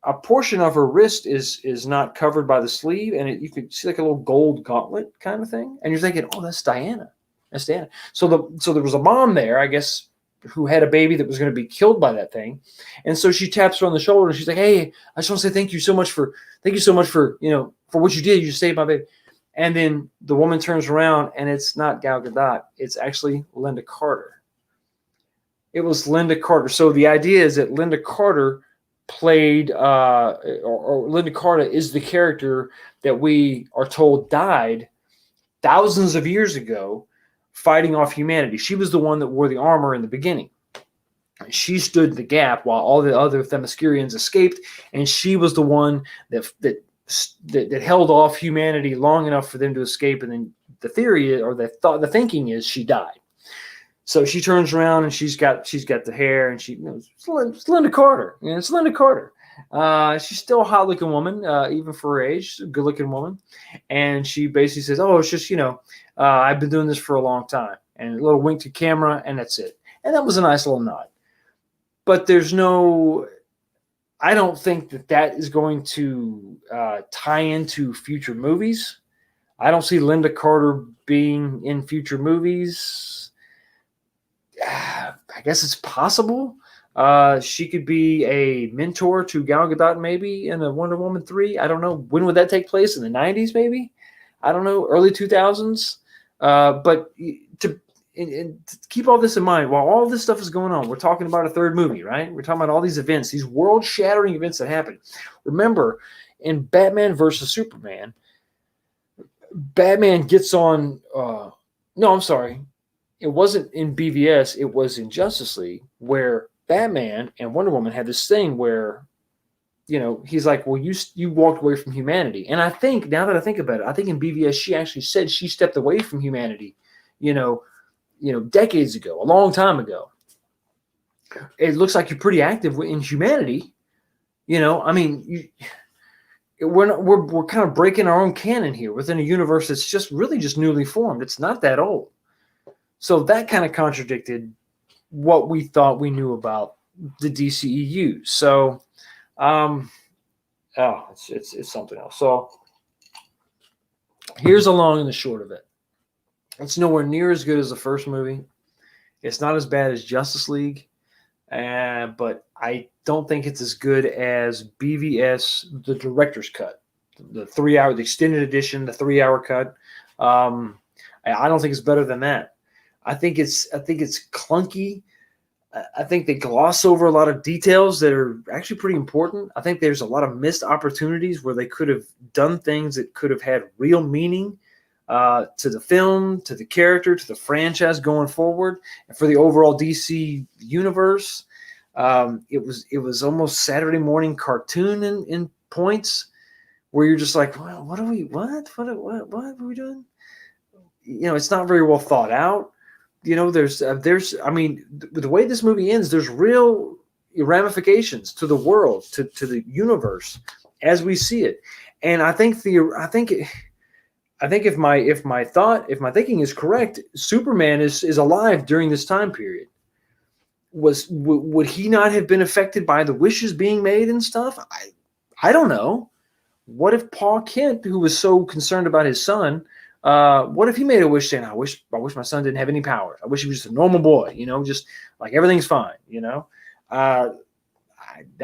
a portion of her wrist is not covered by the sleeve, and you could see like a little gold gauntlet kind of thing. And you're thinking, oh, that's Diana. That's Diana. So there was a mom there, I guess, who had a baby that was going to be killed by that thing. And so she taps her on the shoulder and she's like, hey, I just want to say thank you so much for for what you did. You saved my baby. And then the woman turns around, and it's not Gal Gadot. It's actually Lynda Carter. It was Lynda Carter. So the idea is that Lynda Carter played or Lynda Carter is the character that we are told died thousands of years ago fighting off humanity. She was the one that wore the armor in the beginning. She stood the gap while all the other Themyscirians escaped, and she was the one that held off humanity long enough for them to escape. And then the theory, or the thinking is, she died. So she turns around and she's got the hair, and it's Lynda Carter. It's Lynda Carter. She's still a hot looking woman, even for her age. She's a good looking woman. And she basically says, oh, it's just, I've been doing this for a long time. And a little wink to camera, and that's it. And that was a nice little nod. But I don't think that is going to tie into future movies. I don't see Lynda Carter being in future movies. I guess it's possible. She could be a mentor to Gal Gadot maybe in a Wonder Woman 3. I don't know. When would that take place? In the 90s maybe? I don't know. Early 2000s? But and keep all this in mind while all this stuff is going on. We're talking about a third movie, right? We're talking about all these events, these world-shattering events that happen. Remember, in Batman versus Superman, Batman gets on. No, I'm sorry. It wasn't in BVS. It was in Justice League, where Batman and Wonder Woman had this thing where, he's like, well, you walked away from humanity. And I think, now that I think about it, I think in BVS she actually said she stepped away from humanity, decades ago, a long time ago. It looks like you're pretty active in humanity. I mean, we're kind of breaking our own canon here within a universe that's just newly formed. It's not that old. So that kind of contradicted what we thought we knew about the DCEU. So, it's something else. So here's the long and the short of it. It's nowhere near as good as the first movie. It's not as bad as Justice League, but I don't think it's as good as BVS, the director's cut, the extended edition, the 3-hour cut. I don't think it's better than that. I think it's clunky. I think they gloss over a lot of details that are actually pretty important. I think there's a lot of missed opportunities where they could have done things that could have had real meaning to the film, to the character, to the franchise going forward, and for the overall DC universe. It was almost Saturday morning cartoon in points where you're just like, well, what are we doing? It's not very well thought out. There's the way this movie ends, there's real ramifications to the world, to the universe as we see it. And I think if my thinking is correct, Superman is alive during this time period. Would he not have been affected by the wishes being made and stuff? I don't know. What if Paul Kent, who was so concerned about his son, what if he made a wish saying, I wish my son didn't have any powers. I wish he was just a normal boy, just like everything's fine, I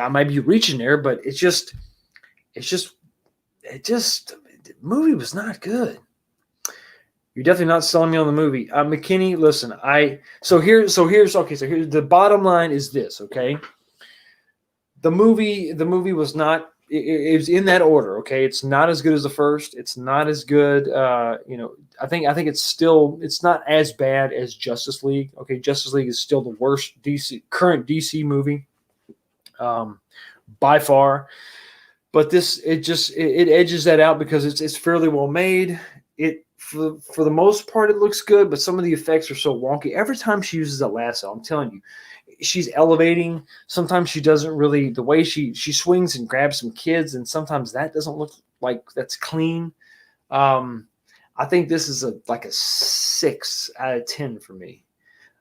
might be reaching there, but the movie was not good. You're definitely not selling me on the movie. McKinney, listen, here's the bottom line is this, okay? The movie was not, it was in that order, okay? It's not as good as the first. It's not as good, I think it's not as bad as Justice League. Okay, Justice League is still the worst current DC movie, by far. But it edges that out because it's fairly well made. For the most part, it looks good, but some of the effects are so wonky. Every time she uses that lasso, I'm telling you, she's elevating. Sometimes she doesn't really, the way she swings and grabs some kids, and sometimes that doesn't look like that's clean. I think this is a 6 out of 10 for me.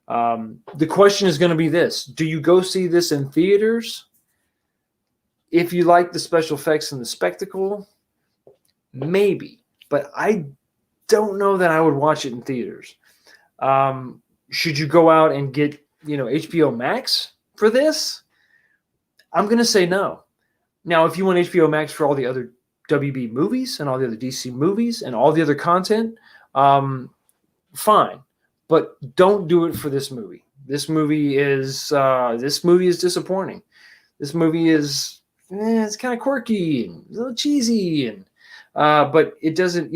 The question is going to be this: do you go see this in theaters? If you like the special effects and the spectacle, maybe, but I don't know that I would watch it in theaters. Should you go out and get, HBO Max for this? I'm going to say no. Now, if you want HBO Max for all the other WB movies and all the other DC movies and all the other content, fine, but don't do it for this movie. This movie is disappointing. This movie is it's kind of quirky and a little cheesy, and but it doesn't.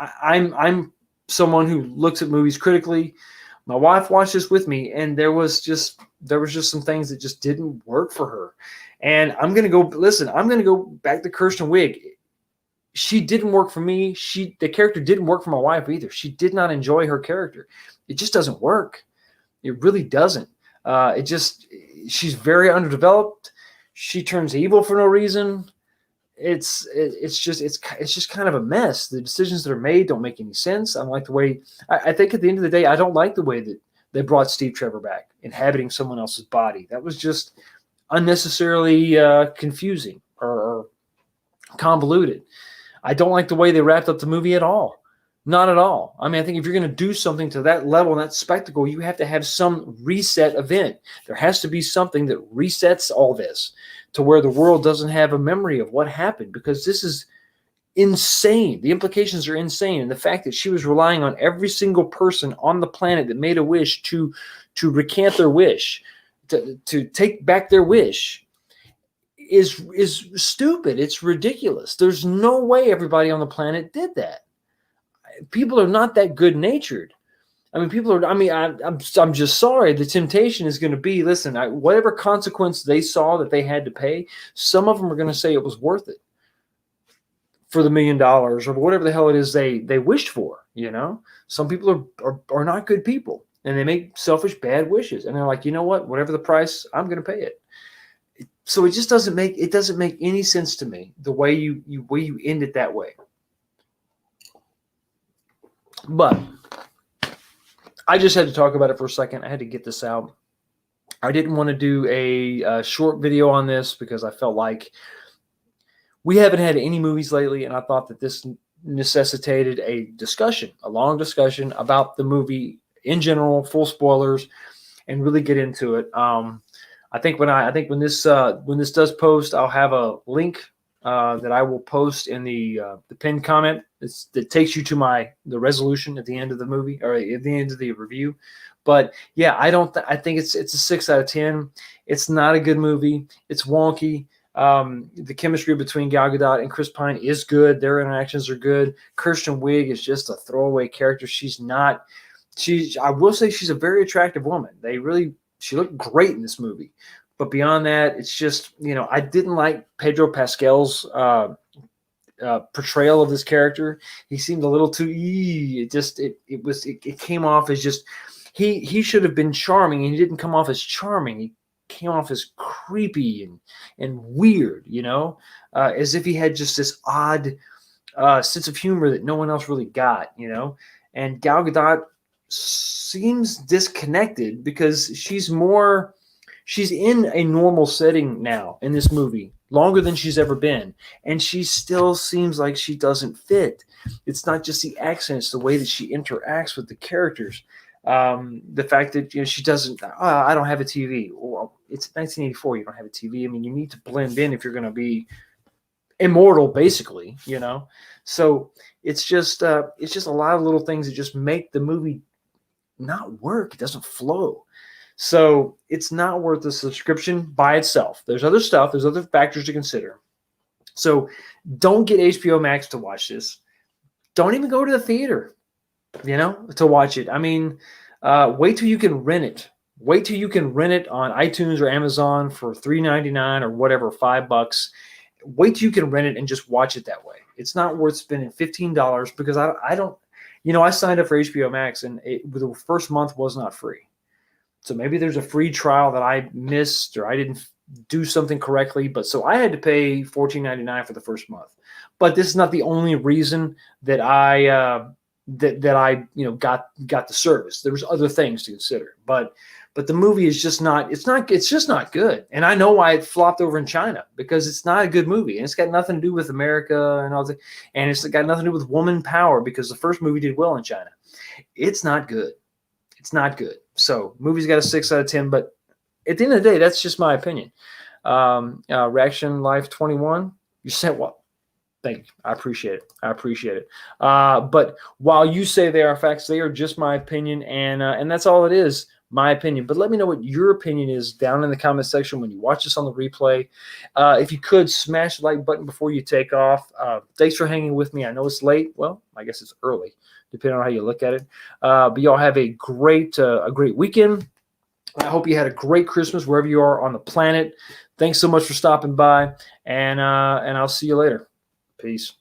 I'm someone who looks at movies critically. My wife watched this with me, and there was just some things that just didn't work for her. And I'm going to go back to Kirsten Wiig. She didn't work for me. The character didn't work for my wife either. She did not enjoy her character. It just doesn't work. It really doesn't. She's very underdeveloped. She turns evil for no reason. It's just kind of a mess. The decisions that are made don't make any sense. I don't like the way. I think at the end of the day, I don't like the way that they brought Steve Trevor back, inhabiting someone else's body. That was just unnecessarily confusing or convoluted. I don't like the way they wrapped up the movie at all. Not at all. I mean, I think if you're going to do something to that level and that spectacle, you have to have some reset event. There has to be something that resets all this to where the world doesn't have a memory of what happened, because this is insane. The implications are insane. And the fact that she was relying on every single person on the planet that made a wish to recant their wish, to take back their wish, is stupid. It's ridiculous. There's no way everybody on the planet did that. People are not that good natured. I mean, people are. I mean, I'm just sorry. The temptation is going to be, listen, whatever consequence they saw that they had to pay, some of them are going to say it was worth it for the $1 million or whatever the hell it is they wished for. You know, some people are not good people, and they make selfish, bad wishes, and they're like, you know what, whatever the price, I'm going to pay it. So it just doesn't make any sense to me the way you end it that way. But I just had to talk about it for a second. I had to get this out. I didn't want to do a short video on this because I felt like we haven't had any movies lately, and I thought that this necessitated a discussion, a long discussion about the movie in general, full spoilers, and really get into it. I think when this does post, I'll have a link that I will post in the pinned comment. That takes you to the resolution at the end of the movie, or at the end of the review. But yeah, I think it's a 6 out of 10. It's not a good movie. It's wonky. The chemistry between Gal Gadot and Chris Pine is good. Their interactions are good. Kirsten Wiig is just a throwaway character. I will say she's a very attractive woman. She looked great in this movie. But beyond that, it's just, I didn't like Pedro Pascal's portrayal of this character. He seemed a little too it came off as just he should have been charming, and he didn't come off as charming. He came off as creepy and weird, as if he had just this odd sense of humor that no one else really got, And Gal Gadot seems disconnected because she's in a normal setting now in this movie, longer than she's ever been, and she still seems like she doesn't fit. It's not just the accent, it's the way that she interacts with the characters. The fact that she doesn't, I don't have a TV. Well, it's 1984, you don't have a TV. I mean, you need to blend in if you're going to be immortal, basically, So it's just a lot of little things that just make the movie not work. It doesn't flow. So it's not worth the subscription by itself. There's other stuff. There's other factors to consider. So don't get HBO Max to watch this. Don't even go to the theater, to watch it. I mean, wait till you can rent it. Wait till you can rent it on iTunes or Amazon for $3.99 or whatever, $5. Wait till you can rent it and just watch it that way. It's not worth spending $15 because I don't, I signed up for HBO Max and the first month was not free. So maybe there's a free trial that I missed or I didn't do something correctly. But so I had to pay $14.99 for the first month. But this is not the only reason that I got the service. There was other things to consider. But the movie is just not. It's just not good. And I know why it flopped over in China, because it's not a good movie, and it's got nothing to do with America and all that. And it's got nothing to do with woman power, because the first movie did well in China. It's not good. It's not good. So movie's got a 6 out of 10, but at the end of the day, that's just my opinion. Reaction Life 21, you sent what? Thank you. I appreciate it. But while you say they are facts, they are just my opinion, and that's all it is, my opinion. But let me know what your opinion is down in the comment section when you watch this on the replay. If you could, smash the like button before you take off. Thanks for hanging with me. I know it's late. Well, I guess it's early, depending on how you look at it. But y'all have a great weekend. I hope you had a great Christmas wherever you are on the planet. Thanks so much for stopping by, and I'll see you later. Peace.